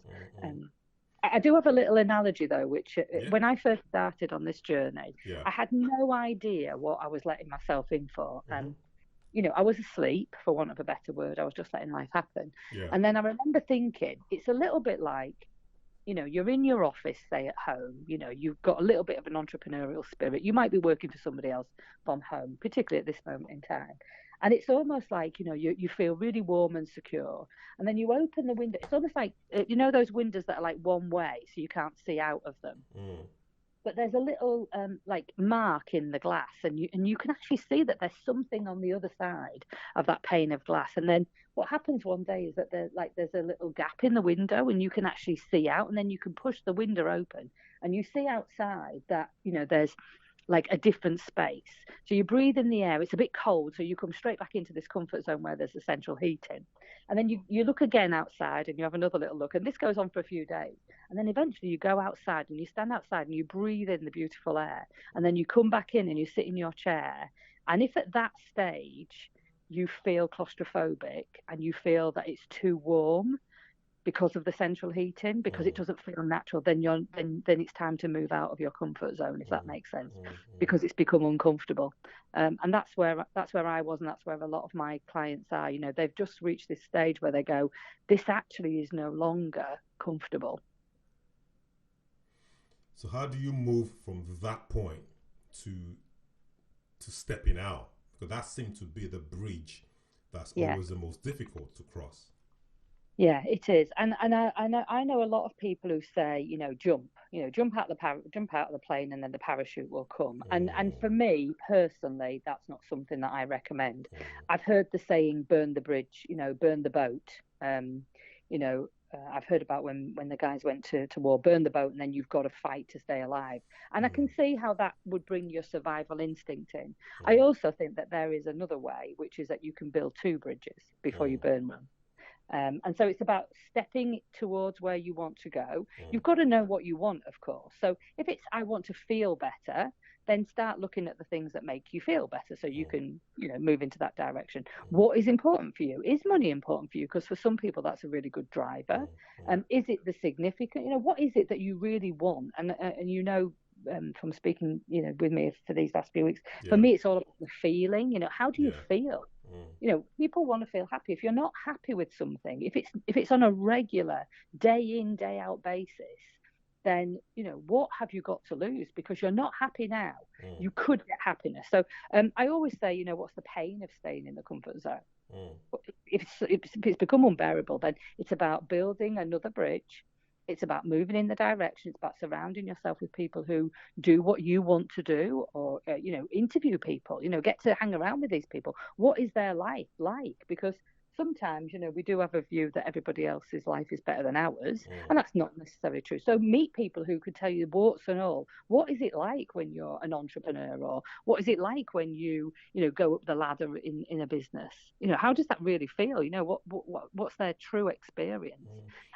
Speaker 5: I do have a little analogy, though, which when I first started on this journey, I had no idea what I was letting myself in for. I was asleep, for want of a better word. I was just letting life happen. And then I remember thinking, it's a little bit like you're in your office, say at home, you've got a little bit of an entrepreneurial spirit. You might be working for somebody else from home, particularly at this moment in time. And it's almost like, you feel really warm and secure. And then you open the window. It's almost like, those windows that are like one way, so you can't see out of them. But there's a little mark in the glass, and you can actually see that there's something on the other side of that pane of glass. And then what happens one day is that there's a little gap in the window, and you can actually see out, and then you can push the window open, and you see outside that there's like a different space. So you breathe in the air. It's a bit cold, so you come straight back into this comfort zone where there's the central heating. And then you look again outside, and you have another little look, and this goes on for a few days. And then eventually you go outside, and you stand outside, and you breathe in the beautiful air. And then you come back in, and you sit in your chair. And if at that stage you feel claustrophobic, and you feel that it's too warm because of the central heating, because it doesn't feel natural, then it's time to move out of your comfort zone, if that makes sense, because it's become uncomfortable. And that's where I was, and that's where a lot of my clients are. They've just reached this stage where they go, this actually is no longer comfortable.
Speaker 1: So how do you move from that point to stepping out? Because that seems to be the bridge that's always the most difficult to cross.
Speaker 5: Yeah, it is, and I know a lot of people who say, jump out of the plane, and then the parachute will come. And for me personally, that's not something that I recommend. I've heard the saying, burn the bridge, burn the boat. I've heard about when the guys went to war, burn the boat, and then you've got to fight to stay alive. And I can see how that would bring your survival instinct in. I also think that there is another way, which is that you can build two bridges before you burn one. And so it's about stepping towards where you want to go. You've got to know what you want, of course. So if it's, I want to feel better, then start looking at the things that make you feel better, so you can, move into that direction. What is important for you? Is money important for you? Because for some people, that's a really good driver. Is it the significant, what is it that you really want? And from speaking, with me for these last few weeks, for me, it's all about the feeling. How do you feel? People want to feel happy. If you're not happy with something, if it's on a regular day in, day out basis, then what have you got to lose? Because you're not happy now. You could get happiness. So I always say, what's the pain of staying in the comfort zone? If it's become unbearable, then it's about building another bridge. It's about moving in the direction. It's about surrounding yourself with people who do what you want to do, or, interview people, get to hang around with these people. What is their life like? Because sometimes, we do have a view that everybody else's life is better than ours, and that's not necessarily true. So meet people who could tell you warts and all. What is it like when you're an entrepreneur, or what is it like when you go up the ladder in a business? How does that really feel? What's their true experience?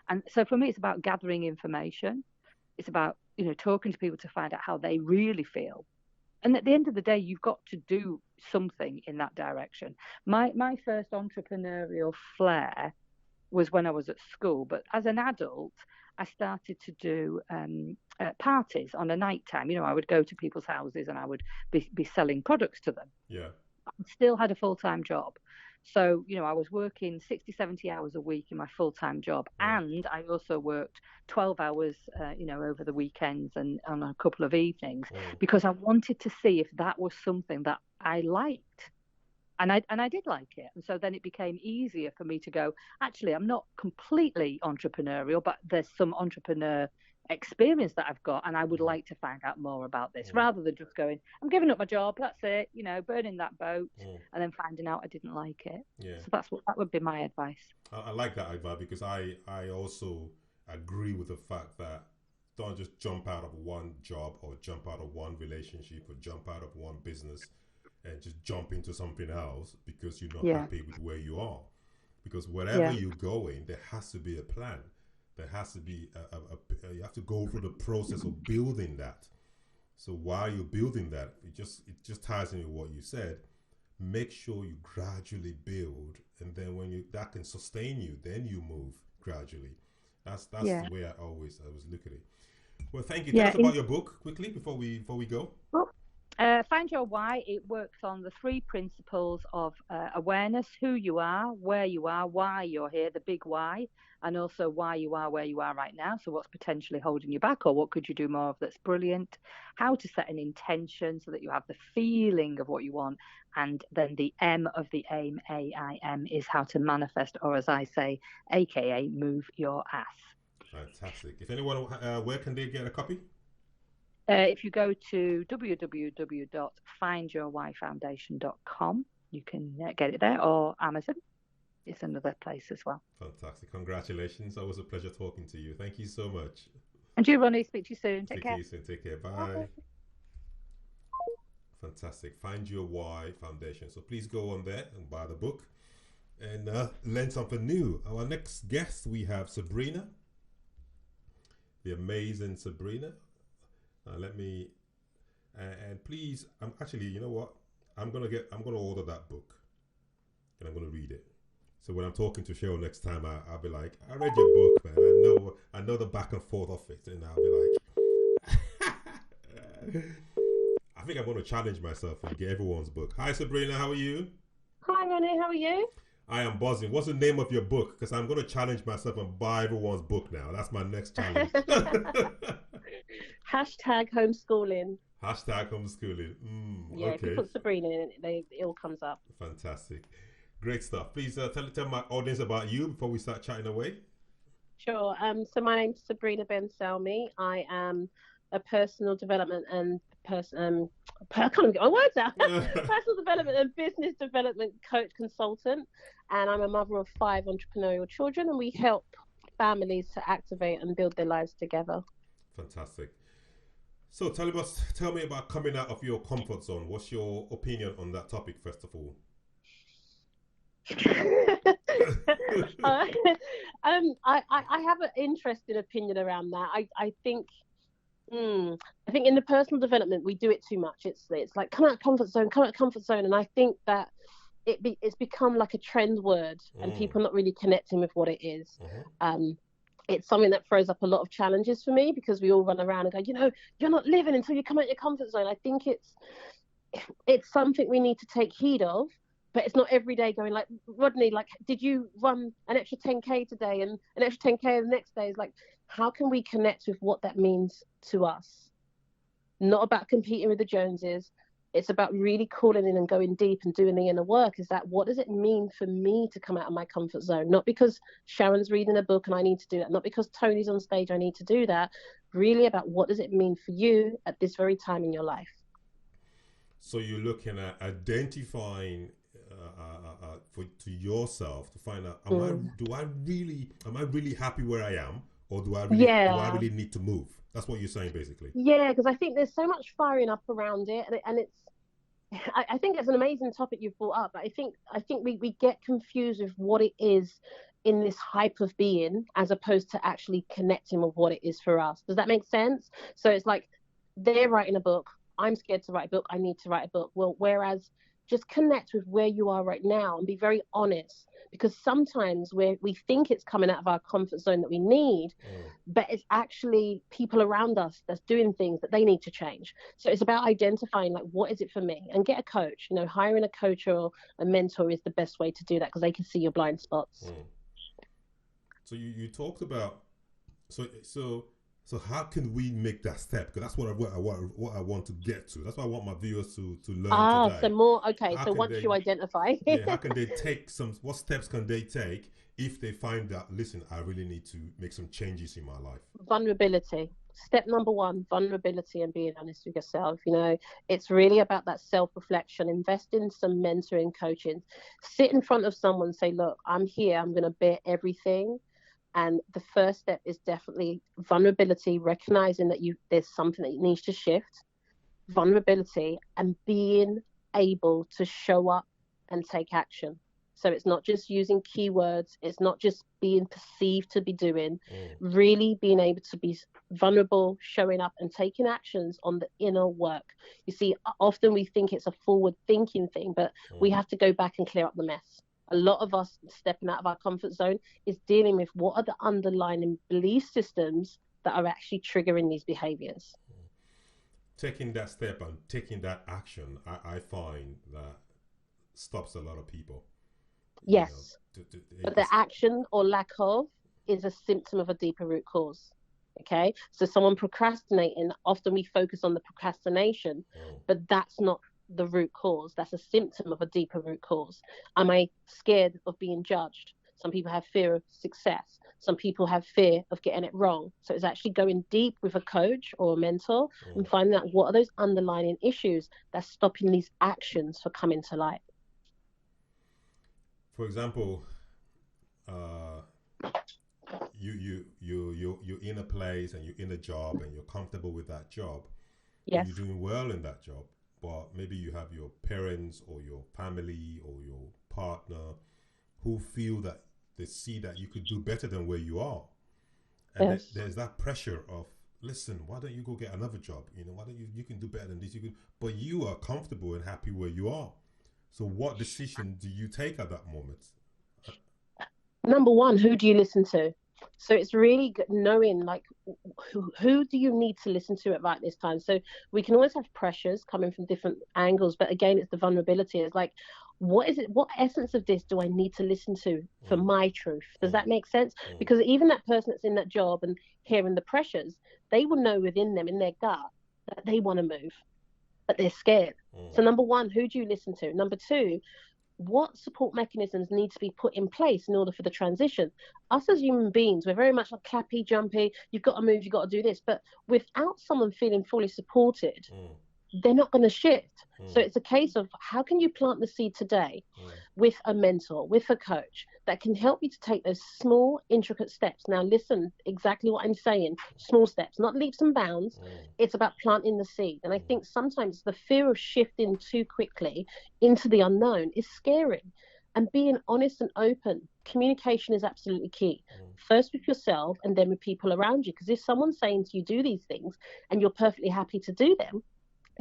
Speaker 5: And so for me, it's about gathering information. It's about, talking to people to find out how they really feel. And at the end of the day, you've got to do something in that direction. My first entrepreneurial flair was when I was at school. But as an adult, I started to do parties on a night time. I would go to people's houses, and I would be selling products to them. Yeah. I still had a full-time job. So, I was working 60, 70 hours a week in my full-time job. And I also worked 12 hours, over the weekends and on a couple of evenings, because I wanted to see if that was something that I liked. And I did like it. And so then it became easier for me to go, actually, I'm not completely entrepreneurial, but there's some entrepreneur experience that I've got, and I would like to find out more about this, rather than just going, I'm giving up my job, that's it, burning that boat, and then finding out I didn't like it. So that would be my advice.
Speaker 1: I like that advice, because I also agree with the fact that don't just jump out of one job, or jump out of one relationship, or jump out of one business and just jump into something else because you're not happy with where you are. Because wherever you're going, there has to be a plan. There has to be you have to go through the process of building that. So while you're building that, it just ties into what you said. Make sure you gradually build, and then when that can sustain you, then you move gradually. That's the way I always look at it. Well, thank you. Tell us about your book quickly before we go.
Speaker 5: Well, Find Your Why. It works on the 3 principles of awareness: who you are, where you are, why you're here, the big why, and also why you are where you are right now. So what's potentially holding you back, or what could you do more of that's brilliant? How to set an intention so that you have the feeling of what you want. And then the M of the AIM, AIM, is how to manifest, or as I say, AKA move your ass.
Speaker 1: Fantastic. If anyone, where can they get a copy?
Speaker 5: If you go to www.findyourwhyfoundation.com, you can get it there, or Amazon. It's another place as well.
Speaker 1: Fantastic. Congratulations. Always a pleasure talking to you. Thank you so much.
Speaker 5: And you, Ronnie. Speak to you soon. Take care.
Speaker 1: See you soon. Take care. Bye. Fantastic. Find Your Why Foundation. So please go on there and buy the book and learn something new. Our next guest, we have Sabrina, the amazing Sabrina. And please, I'm actually, you know what? I'm gonna order that book, and I'm gonna read it. So when I'm talking to Cheryl next time, I'll be like, I read your book, man. I know the back and forth of it, and I'll be like, I think I'm gonna challenge myself and get everyone's book. Hi, Sabrina, how are you?
Speaker 6: Hi, Ronnie, how are you?
Speaker 1: I am buzzing. What's the name of your book? Because I'm gonna challenge myself and buy everyone's book now. That's my next challenge.
Speaker 6: Hashtag homeschooling.
Speaker 1: Hashtag homeschooling.
Speaker 6: Yeah,
Speaker 1: okay.
Speaker 6: if you put Sabrina in it, it all comes up.
Speaker 1: Fantastic. Great stuff. Please tell my audience about you before we start chatting away.
Speaker 6: Sure. So my name's Sabrina Ben Salmi. I am a personal development and I can't even get my words out. Personal development and business development coach consultant, and I'm a mother of 5 entrepreneurial children, and we help families to activate and build their lives together.
Speaker 1: Fantastic. So tell me about coming out of your comfort zone. What's your opinion on that topic, first of all?
Speaker 6: I have an interesting opinion around that. I think in the personal development we do it too much. It's like come out of comfort zone, and I think that it's become like a trend word, and people are not really connecting with what it is. It's something that throws up a lot of challenges for me, because we all run around and go, you're not living until you come out your comfort zone. I think it's something we need to take heed of, but it's not every day going like, Rodney, like, did you run an extra 10K today and an extra 10K the next day? Is like, how can we connect with what that means to us? Not about competing with the Joneses. It's about really calling in and going deep and doing the inner work. Is that, what does it mean for me to come out of my comfort zone? Not because Sharon's reading a book and I need to do that. Not because Tony's on stage, I need to do that. Really about what does it mean for you at this very time in your life.
Speaker 1: So you're looking at identifying to yourself to find out, am I really happy where I am, or do I really need to move? That's what you're saying, basically. Yeah,
Speaker 6: because I think there's so much firing up around it, and I think it's an amazing topic you've brought up. I think we get confused with what it is in this hype of being, as opposed to actually connecting with what it is for us. Does that make sense? So it's like, they're writing a book, I'm scared to write a book, I need to write a book. Well, whereas just connect with where you are right now and be very honest, because sometimes we think it's coming out of our comfort zone that we need, but it's actually people around us that's doing things that they need to change. So it's about identifying, like, what is it for me? And get a coach. Hiring a coach or a mentor is the best way to do that, because they can see your blind spots.
Speaker 1: So you talked about, so how can we make that step? Because that's what I want to get to. That's what I want my viewers to learn today.
Speaker 6: So more, okay. So once you identify.
Speaker 1: How can they take what steps can they take if they find that, listen, I really need to make some changes in my life?
Speaker 6: Vulnerability. Step number 1, vulnerability and being honest with yourself. It's really about that self-reflection. Invest in some mentoring, coaching. Sit in front of someone, say, look, I'm here. I'm going to bear everything. And the first step is definitely vulnerability, recognizing that there's something that needs to shift, vulnerability, and being able to show up and take action. So it's not just using keywords. It's not just being perceived to be doing, really being able to be vulnerable, showing up and taking actions on the inner work. You see, often we think it's a forward thinking thing, but we have to go back and clear up the mess. A lot of us stepping out of our comfort zone is dealing with what are the underlying belief systems that are actually triggering these behaviors.
Speaker 1: taking that step and taking that action, I find that stops a lot of people.
Speaker 6: Yes. But the action or lack of is a symptom of a deeper root cause. Okay. So someone procrastinating, often we focus on the procrastination, but that's not the root cause. That's a symptom of a deeper root cause. Am I scared of being judged? Some people have fear of success. Some people have fear of getting it wrong. So it's actually going deep with a coach or a mentor and finding out what are those underlying issues that's stopping these actions from coming to light.
Speaker 1: For example, you're in a place and you're in a job and you're comfortable with that job.
Speaker 6: Yes.
Speaker 1: You're doing well in that job, but maybe you have your parents or your family or your partner who feel that they see that you could do better than where you are. And there's that pressure of, listen, why don't you go get another job? Why don't you can do better than this? But you are comfortable and happy where you are. So what decision do you take at that moment?
Speaker 6: Number one, who do you listen to? So it's really good knowing, like, who do you need to listen to at right this time? So we can always have pressures coming from different angles, but again, it's the vulnerability. It's like, what is it? What essence of this do I need to listen to for my truth? Does that make sense? Because even that person that's in that job and hearing the pressures, they will know within them, in their gut, that they want to move, but they're scared. So number one, who do you listen to? Number two, what support mechanisms need to be put in place in order for the transition? Us as human beings, we're very much like clappy, jumpy, you've got to move, you've got to do this. But without someone feeling fully supported, they're not going to shift. So it's a case of, how can you plant the seed today with a mentor, with a coach that can help you to take those small, intricate steps? Now, listen, exactly what I'm saying, small steps, not leaps and bounds. It's about planting the seed. And I think sometimes the fear of shifting too quickly into the unknown is scary. And being honest and open, communication is absolutely key. First with yourself and then with people around you. Because if someone's saying to you, do these things, and you're perfectly happy to do them,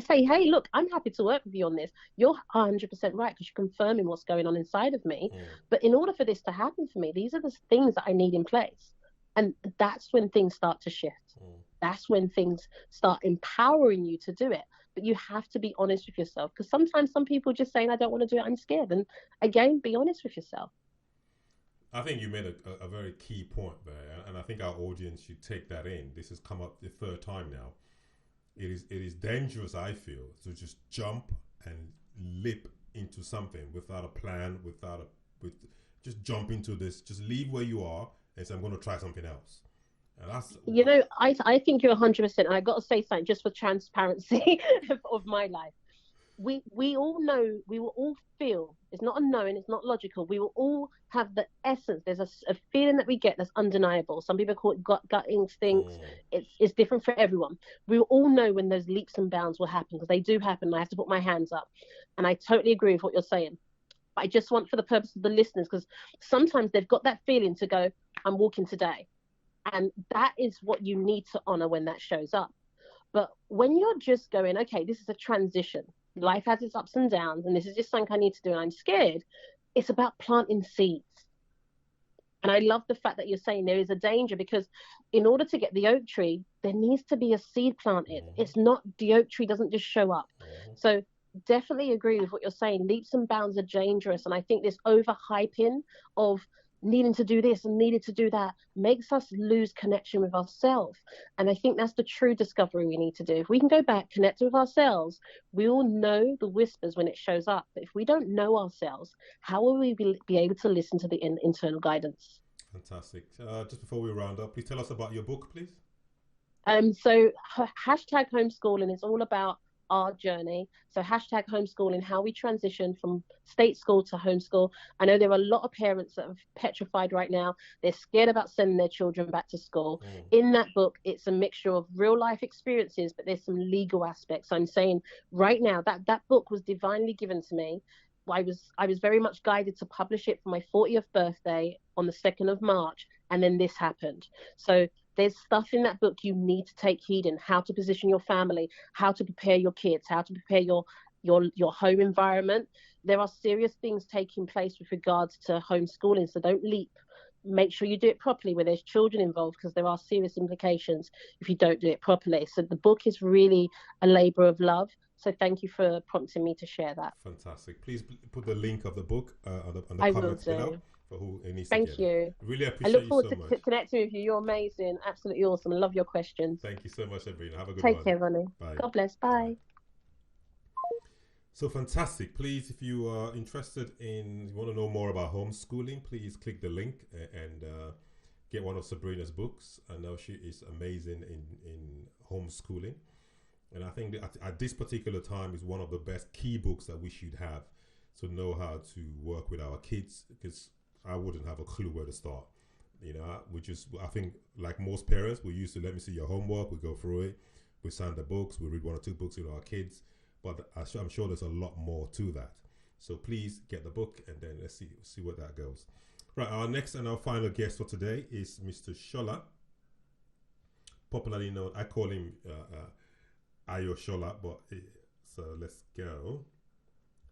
Speaker 6: say, hey, look, I'm happy to work with you on this. You're 100% right, because you're confirming what's going on inside of me. But in order for this to happen for me, these are the things that I need in place. And that's when things start to shift. That's when things start empowering you to do it. But you have to be honest with yourself, because sometimes some people just saying, I don't want to do it, I'm scared. And again, be honest with yourself.
Speaker 1: I think you made a very key point there. And I think our audience should take that in. This has come up the third time now. It is dangerous, I feel, to just jump and leap into something without a plan, just jump into this, just leave where you are and say, I'm going to try something else. And that's,
Speaker 6: I think you're 100%. And I got to say something just for transparency of my life. We all know, we will all feel, it's not a knowing, it's not logical. We will all have the essence. There's a feeling that we get that's undeniable. Some people call it gut instincts. It's different for everyone. We will all know when those leaps and bounds will happen, because they do happen. I have to put my hands up. And I totally agree with what you're saying. But I just want, for the purpose of the listeners, because sometimes they've got that feeling to go, I'm walking today. And that is what you need to honor when that shows up. But when you're just going, okay, this is a transition. Life has its ups and downs, and this is just something I need to do, and I'm scared. It's about planting seeds. And I love the fact that you're saying there is a danger, because in order to get the oak tree, there needs to be a seed planted. It's not, the oak tree doesn't just show up. So definitely agree with what you're saying. Leaps and bounds are dangerous. And I think this overhyping of needing to do this and needing to do that makes us lose connection with ourselves. And I think that's the true discovery we need to do. If we can go back, connect with ourselves, we all know the whispers when it shows up. But if we don't know ourselves, how will we be able to listen to the internal guidance?
Speaker 1: Fantastic. Just before we round up, please tell us about your book, please.
Speaker 6: So hashtag homeschooling is all about our journey. So hashtag homeschooling, how we transition from state school to homeschool. I know there are a lot of parents that are petrified right now. They're scared about sending their children back to school. In that book, it's a mixture of real life experiences, but there's some legal aspects. I'm saying right now that book was divinely given to me. I was very much guided to publish it for my 40th birthday on the 2nd of March, and then this happened. So there's stuff in that book you need to take heed in, how to position your family, how to prepare your kids, how to prepare your home environment. There are serious things taking place with regards to homeschooling, so don't leap. make sure you do it properly where there's children involved, because there are serious implications if you don't do it properly. So the book is really a labor of love. So thank you for prompting me to share that.
Speaker 1: Fantastic. Please put the link of the book on the
Speaker 6: I
Speaker 1: comments
Speaker 6: will do.
Speaker 1: below for who needs
Speaker 6: Thank
Speaker 1: to get
Speaker 6: you.
Speaker 1: it. Really
Speaker 6: I
Speaker 1: appreciate
Speaker 6: look
Speaker 1: you
Speaker 6: forward
Speaker 1: so
Speaker 6: to
Speaker 1: much.
Speaker 6: connecting with you. You're amazing. Absolutely awesome. I love your questions.
Speaker 1: Thank you so much, Sabrina. Have a good
Speaker 6: Take
Speaker 1: one.
Speaker 6: care, Ronnie.
Speaker 1: Bye.
Speaker 6: God bless. Bye.
Speaker 1: So fantastic. Please, if you are interested in, you want to know more about homeschooling, please click the link and get one of Sabrina's books. I know she is amazing in homeschooling. And I think that at this particular time is one of the best key books that we should have to know how to work with our kids, because I wouldn't have a clue where to start. You know, I think like most parents, we used to, let me see your homework, we go through it, we sign the books, we read 1 or 2 books with our kids. But I'm sure there's a lot more to that. So please get the book and then let's see where that goes. Right, our next and our final guest for today is Mr. Shola, popularly known, I call him Ayo Shola, but so let's go.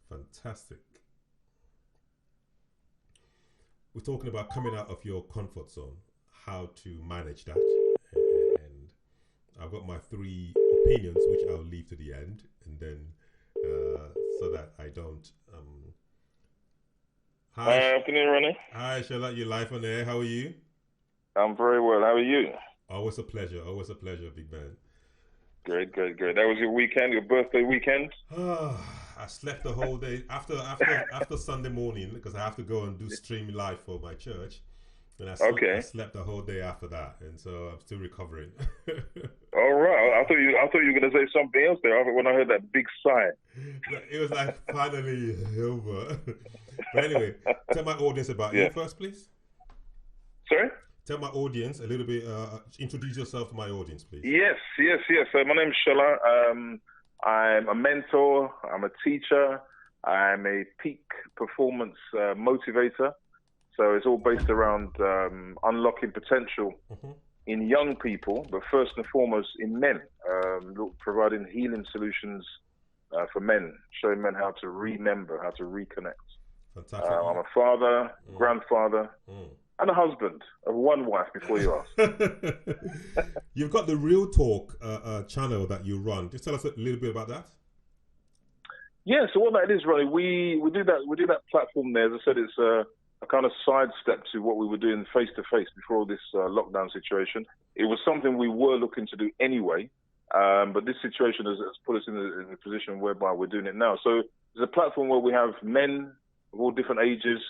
Speaker 1: Fantastic. We're talking about coming out of your comfort zone, how to manage that. And I've got my 3 opinions, which I'll leave to the end, and then so that I don't.
Speaker 7: Hi, afternoon, Ronnie.
Speaker 1: Hi, Shola, you're live on air. How are you?
Speaker 7: I'm very well. How are you?
Speaker 1: Always a pleasure. Always a pleasure, big man.
Speaker 7: Great. That was your weekend, your birthday weekend?
Speaker 1: I slept the whole day after Sunday morning, because I have to go and do stream live for my church. And I slept the whole day after that, and so I'm still recovering.
Speaker 7: All right. I thought you were going to say something else there when I heard that big sigh.
Speaker 1: It was like finally over. But anyway, tell my audience about you first, please.
Speaker 7: Sorry?
Speaker 1: Tell my audience a little bit, introduce yourself to my audience, please.
Speaker 7: Yes. So my name's Cheryl. I'm a mentor. I'm a teacher. I'm a peak performance motivator. So it's all based around unlocking potential in young people, but first and foremost in men, providing healing solutions for men, showing men how to remember, how to reconnect.
Speaker 1: Fantastic.
Speaker 7: I'm a father, grandfather, and a husband of 1 wife, before you ask.
Speaker 1: You've got the Real Talk channel that you run. Just tell us a little bit about that.
Speaker 7: Yeah, so what that is, Ronnie, we do that platform there. As I said, it's a kind of sidestep to what we were doing face-to-face before this lockdown situation. It was something we were looking to do anyway, but this situation has put us in a position whereby we're doing it now. So there's a platform where we have men of all different ages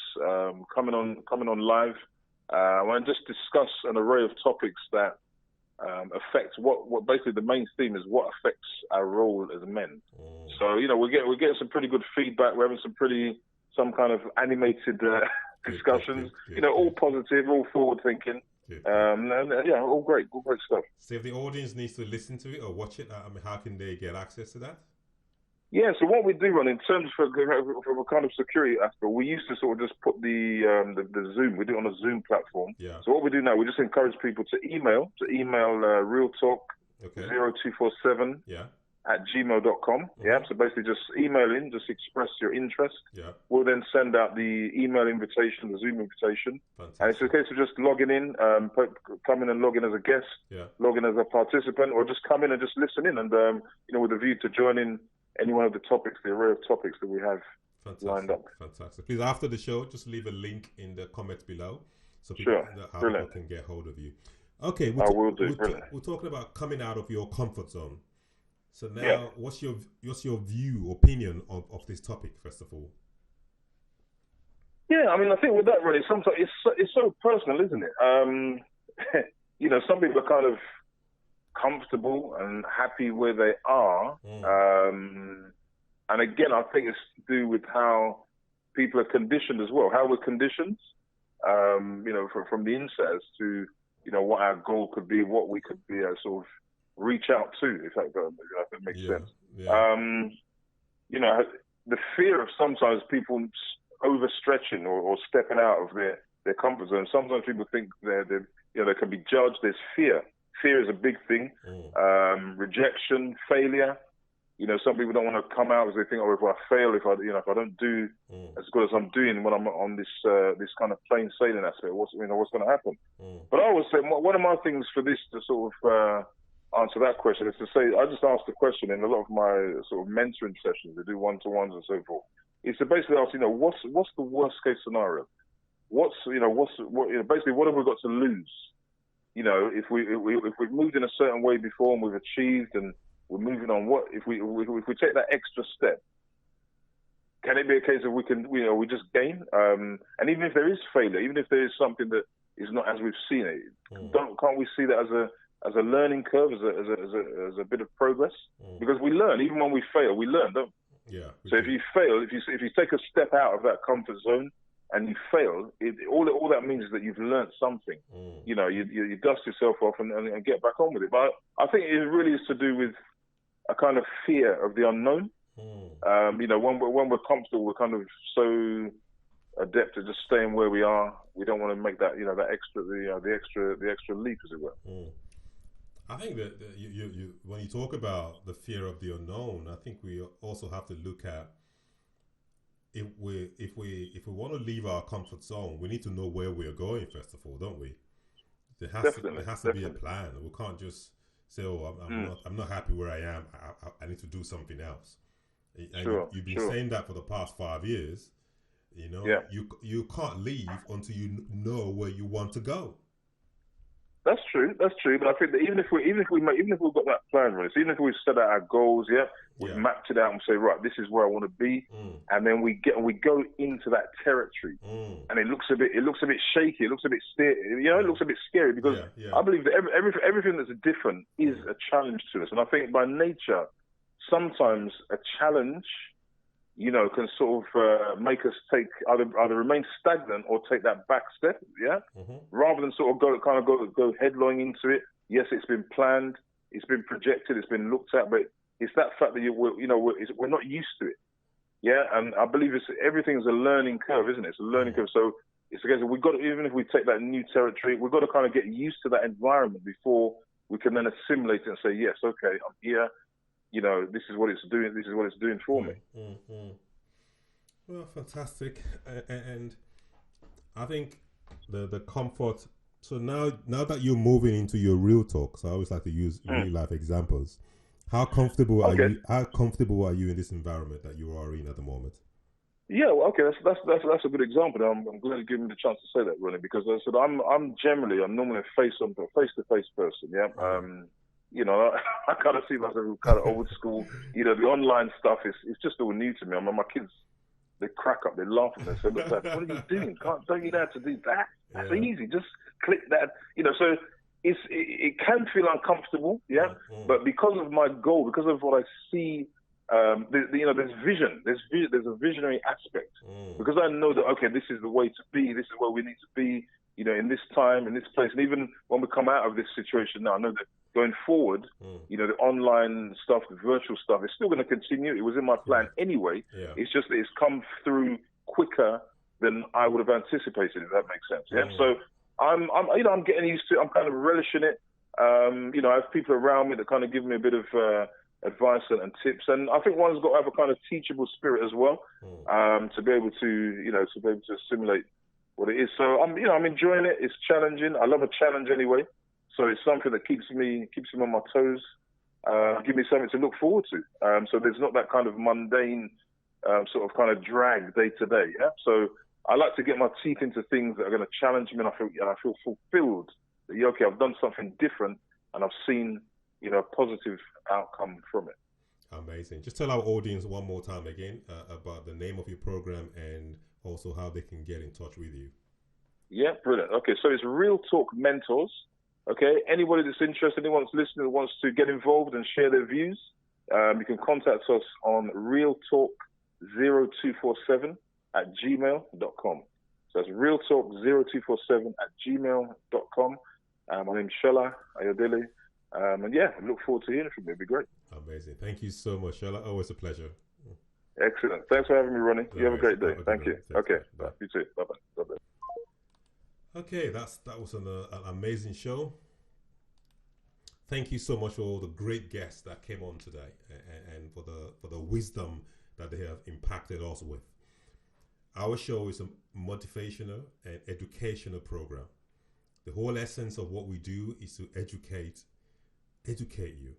Speaker 7: coming on live, and just discuss an array of topics that affects what basically the main theme is what affects our role as men. So we're getting some pretty good feedback. We're having some kind of animated discussions. All positive, all forward thinking. All great stuff.
Speaker 1: So if the audience needs to listen to it or watch it, how can they get access to that?
Speaker 7: Yeah, so what we do, Ron, in terms of a kind of security aspect, we used to sort of just put the Zoom. We do it on a Zoom platform.
Speaker 1: Yeah.
Speaker 7: So what we do now, we just encourage people to email Real Talk 0247 at gmail.com. Yeah. So basically just email in, just express your interest.
Speaker 1: Yeah.
Speaker 7: We'll then send out the email invitation, the Zoom invitation.
Speaker 1: Fantastic.
Speaker 7: And it's a case of just logging in, come in and log in as a guest, log in as a participant, or just come in and just listen in and, with a view to joining any one of the topics, the array of topics that we have lined up.
Speaker 1: Fantastic. Please, after the show, just leave a link in the comments below so people can get hold of you. Okay,
Speaker 7: we're
Speaker 1: talking about coming out of your comfort zone. So now, what's your opinion of this topic, first of all?
Speaker 7: Yeah, I mean, I think with that, really, sometimes it's so personal, isn't it? Some people are kind of comfortable and happy where they are. And again, I think it's to do with how people are conditioned as well, how we're conditioned, from the inset as to, what our goal could be, what we could be sort of reach out to, if that makes sense.
Speaker 1: Yeah.
Speaker 7: The fear of sometimes people overstretching or stepping out of their comfort zone. Sometimes people think they can be judged. There's fear. Fear is a big thing. Rejection, failure. You know, some people don't want to come out because they think, oh, if I fail, if I don't do as good as I'm doing when I'm on this this kind of plain sailing aspect, what's going to happen? But I always say one of my things for this to sort of answer that question is to say, I just ask the question in a lot of my sort of mentoring sessions. They do one-to-ones and so forth. Is to basically ask, what's the worst case scenario? Basically what have we got to lose? You know, if we've moved in a certain way before and we've achieved and we're moving on, what if we take that extra step? Can it be a case of we just gain? And even if there is failure, even if there is something that is not as we've seen it, can't we see that as a learning curve, as a bit of progress? Because we learn, even when we fail, we learn, don't we?
Speaker 1: Yeah.
Speaker 7: So if you fail, if you take a step out of that comfort zone and you fail, all that means is that you've learned something. You know, you dust yourself off and get back on with it. But I think it really is to do with a kind of fear of the unknown. You know, when we're comfortable, we're kind of so adept at just staying where we are. We don't want to make that the extra leap, as it were.
Speaker 1: I think that you when you talk about the fear of the unknown, I think we also have to look at if we want to leave our comfort zone, we need to know where we're going first of all, don't we? There has to be a plan. We can't just say, "Oh, I'm not happy where I am. I need to do something else." And you've been saying that for the past 5 years. You know, you can't leave until you know where you want to go.
Speaker 7: That's true. But I think that even if we've got that plan, right? So even if we've set out our goals, we've mapped it out and say, right, this is where I want to be, and then we go into that territory, and it looks a bit shaky, it looks a bit it looks a bit scary because I believe that everything that's different is a challenge to us, and I think by nature, sometimes a challenge, you know, can sort of make us take either remain stagnant or take that back step, rather than sort of go headlong into it. Yes, it's been planned, it's been projected, it's been looked at, but it's that fact that we're not used to it, And I believe everything's a learning curve, isn't it? It's a learning curve. So it's a case of even if we take that new territory, we've got to kind of get used to that environment before we can then assimilate it and say, yes, okay, I'm here. You know, this is what it's doing. This is what it's doing for me.
Speaker 1: Well, fantastic, and I think the comfort. So now that you're moving into your real talk, so I always like to use real life examples. How comfortable are you? How comfortable are you in this environment that you are in at the moment?
Speaker 7: Yeah, well, okay, that's a good example. I'm glad you gave me the chance to say that, Ronnie, because I said I'm normally a face-to-face person. Yeah. You know, I kind of see myself kind of old school. You know, the online stuff is just all new to me. I mean, my kids, they crack up, they laugh at me. They say, "Look, Dad, what are you doing? Don't you know how to do that? That's easy. Just click that." You know, so it can feel uncomfortable, But because of my goal, because of what I see, there's vision. There's a visionary aspect. Because I know that this is the way to be. This is where we need to be. You know, in this time, in this place, and even when we come out of this situation now, I know that going forward, you know, the online stuff, the virtual stuff, is still going to continue. It was in my plan anyway. It's just that it's come through quicker than I would have anticipated, if that makes sense. So I'm getting used to it. I'm kind of relishing it. You know, I have people around me that kind of give me a bit of advice and tips, and I think one's got to have a kind of teachable spirit as well, to be able to assimilate what it is. So I'm enjoying it. It's challenging. I love a challenge anyway. So it's something that keeps me on my toes, give me something to look forward to. So there's not that kind of mundane sort of kind of drag day to day. So I like to get my teeth into things that are going to challenge me, and I feel fulfilled that I've done something different, and I've seen a positive outcome from it.
Speaker 1: Amazing. Just tell our audience one more time again about the name of your program and also how they can get in touch with you.
Speaker 7: Yeah, brilliant. Okay, so it's Real Talk Mentors. Okay, anybody that's interested, anyone that's listening that wants to get involved and share their views, you can contact us on realtalk0247@gmail.com. So that's realtalk0247@gmail.com. My name's Shella Ayodele. And I look forward to hearing from you. It'd be great.
Speaker 1: Amazing. Thank you so much, Shella. Always a pleasure.
Speaker 7: Excellent. Thanks for having me, Ronnie. You have a great day. Thank you. Okay. Bye. You too. Bye-bye. Bye-bye.
Speaker 1: Okay, that was an amazing show. thank you so much for all the great guests that came on today, and for the wisdom that they have impacted us with. Our show is a motivational and educational program. The whole essence of what we do is to educate you,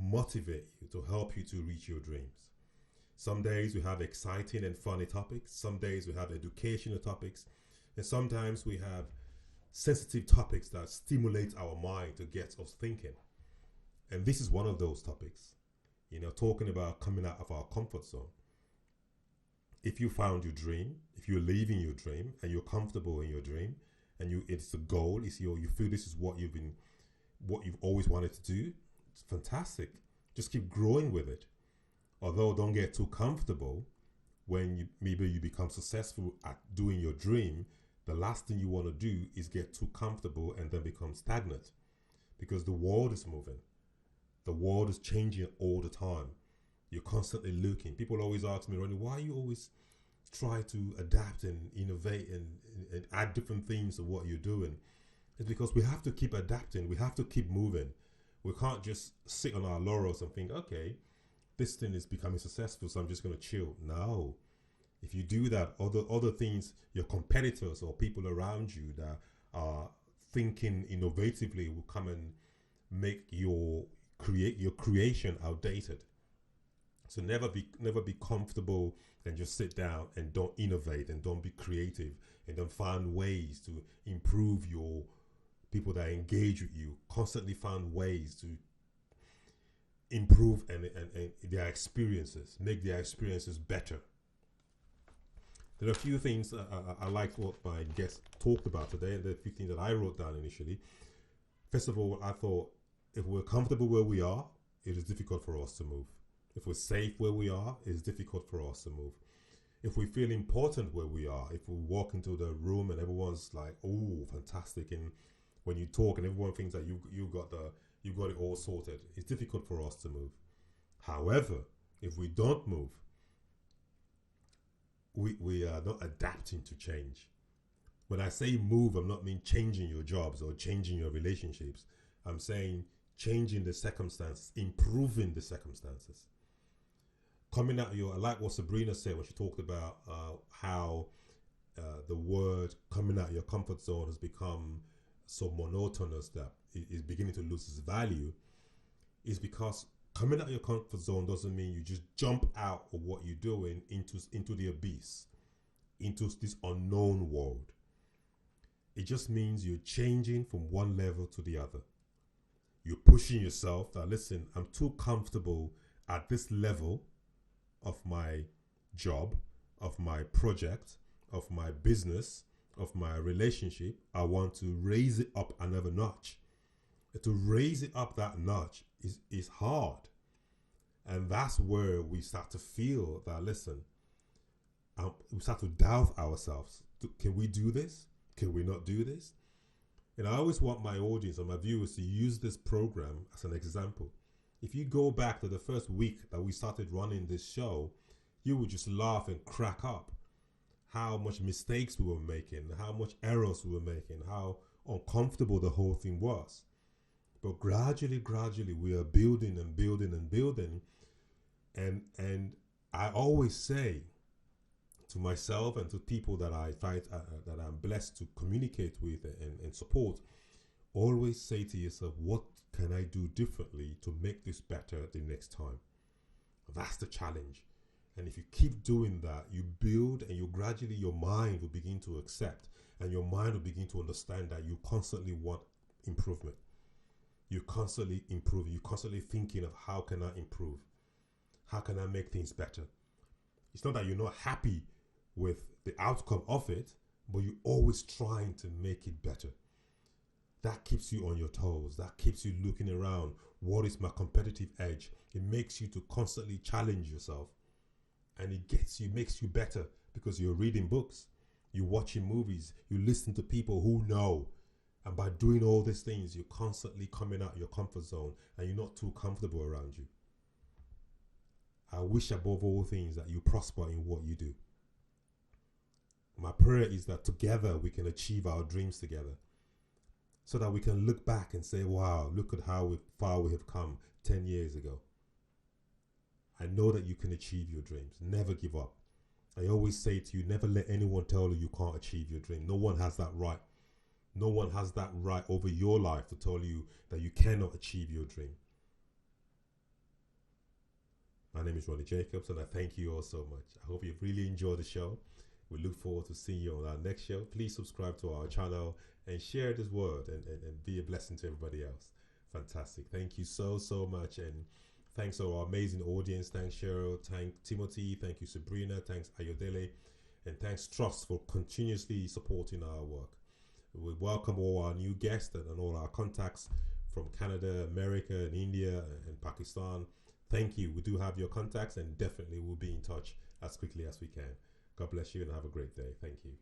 Speaker 1: motivate you, to help you to reach your dreams. Some days we have exciting and funny topics. Some days we have educational topics. And sometimes we have sensitive topics that stimulate our mind to get us thinking. And this is one of those topics, talking about coming out of our comfort zone. If you found your dream, if you're living your dream and you're comfortable in your dream, and it's a goal, you feel this is what you've always wanted to do, it's fantastic. Just keep growing with it. Although don't get too comfortable. When maybe you become successful at doing your dream, the last thing you want to do is get too comfortable and then become stagnant, because the world is moving. The world is changing all the time. You're constantly looking. People always ask me, Ronnie, why you always try to adapt and innovate and add different things to what you're doing? It's because we have to keep adapting. We have to keep moving. We can't just sit on our laurels and think, okay, this thing is becoming successful, so I'm just going to chill. No. If you do that, other things, your competitors or people around you that are thinking innovatively will come and make your creation outdated. So never be comfortable and just sit down and don't innovate and don't be creative and don't find ways to improve your people that engage with you. Constantly find ways to improve and their experiences, make their experiences better. There are a few things I liked what my guest talked about today, and there are a few things that I wrote down initially. First of all, I thought if we're comfortable where we are, it is difficult for us to move. If we're safe where we are, it's difficult for us to move. If we feel important where we are, if we walk into the room and everyone's like, oh, fantastic, and when you talk and everyone thinks that you got it all sorted, it's difficult for us to move. However, if we don't move, we are not adapting to change. When I say move, I'm not mean changing your jobs or changing your relationships. I'm saying changing the circumstances, improving the circumstances. I like what Sabrina said when she talked about how the word coming out of your comfort zone has become so monotonous that it is beginning to lose its value. Is because coming out of your comfort zone doesn't mean you just jump out of what you're doing into the abyss, into this unknown world. It just means you're changing from one level to the other. You're pushing yourself that, listen, I'm too comfortable at this level of my job, of my project, of my business, of my relationship. I want to raise it up another notch. To raise it up that notch is hard. And that's where we start to feel that, listen, we start to doubt ourselves. Can we do this? Can we not do this? And I always want my audience and my viewers to use this program as an example. If you go back to the first week that we started running this show, you would just laugh and crack up. How much mistakes we were making, how much errors we were making, how uncomfortable the whole thing was. But gradually, we are building and building and building. And I always say to myself and to people that that I'm blessed to communicate with and support, always say to yourself, what can I do differently to make this better the next time? That's the challenge. And if you keep doing that, you build, and gradually your mind will begin to accept, and your mind will begin to understand that you constantly want improvement. You're constantly improving. You're constantly thinking of, how can I improve? How can I make things better? It's not that you're not happy with the outcome of it, but you're always trying to make it better. That keeps you on your toes. That keeps you looking around. What is my competitive edge? It makes you to constantly challenge yourself. And it makes you better, because you're reading books, you're watching movies, you listen to people who know. And by doing all these things, you're constantly coming out of your comfort zone, and you're not too comfortable around you. I wish above all things that you prosper in what you do. My prayer is that together we can achieve our dreams together. so that we can look back and say, wow, look at how far we have come 10 years ago. I know that you can achieve your dreams. Never give up. I always say to you, never let anyone tell you you can't achieve your dream. No one has that right. No one has that right over your life to tell you that you cannot achieve your dream. My name is Ronnie Jacobs, and I thank you all so much. I hope you've really enjoyed the show. We look forward to seeing you on our next show. Please subscribe to our channel and share this word and be a blessing to everybody else. Fantastic. Thank you so much. And thanks to our amazing audience. Thanks, Cheryl. Thanks, Timothy. Thank you, Sabrina. Thanks, Dele. And thanks, Trust, for continuously supporting our work. We welcome all our new guests and all our contacts from Canada, America, and India, and Pakistan. Thank you. We do have your contacts, and definitely we'll be in touch as quickly as we can. God bless you and have a great day. Thank you.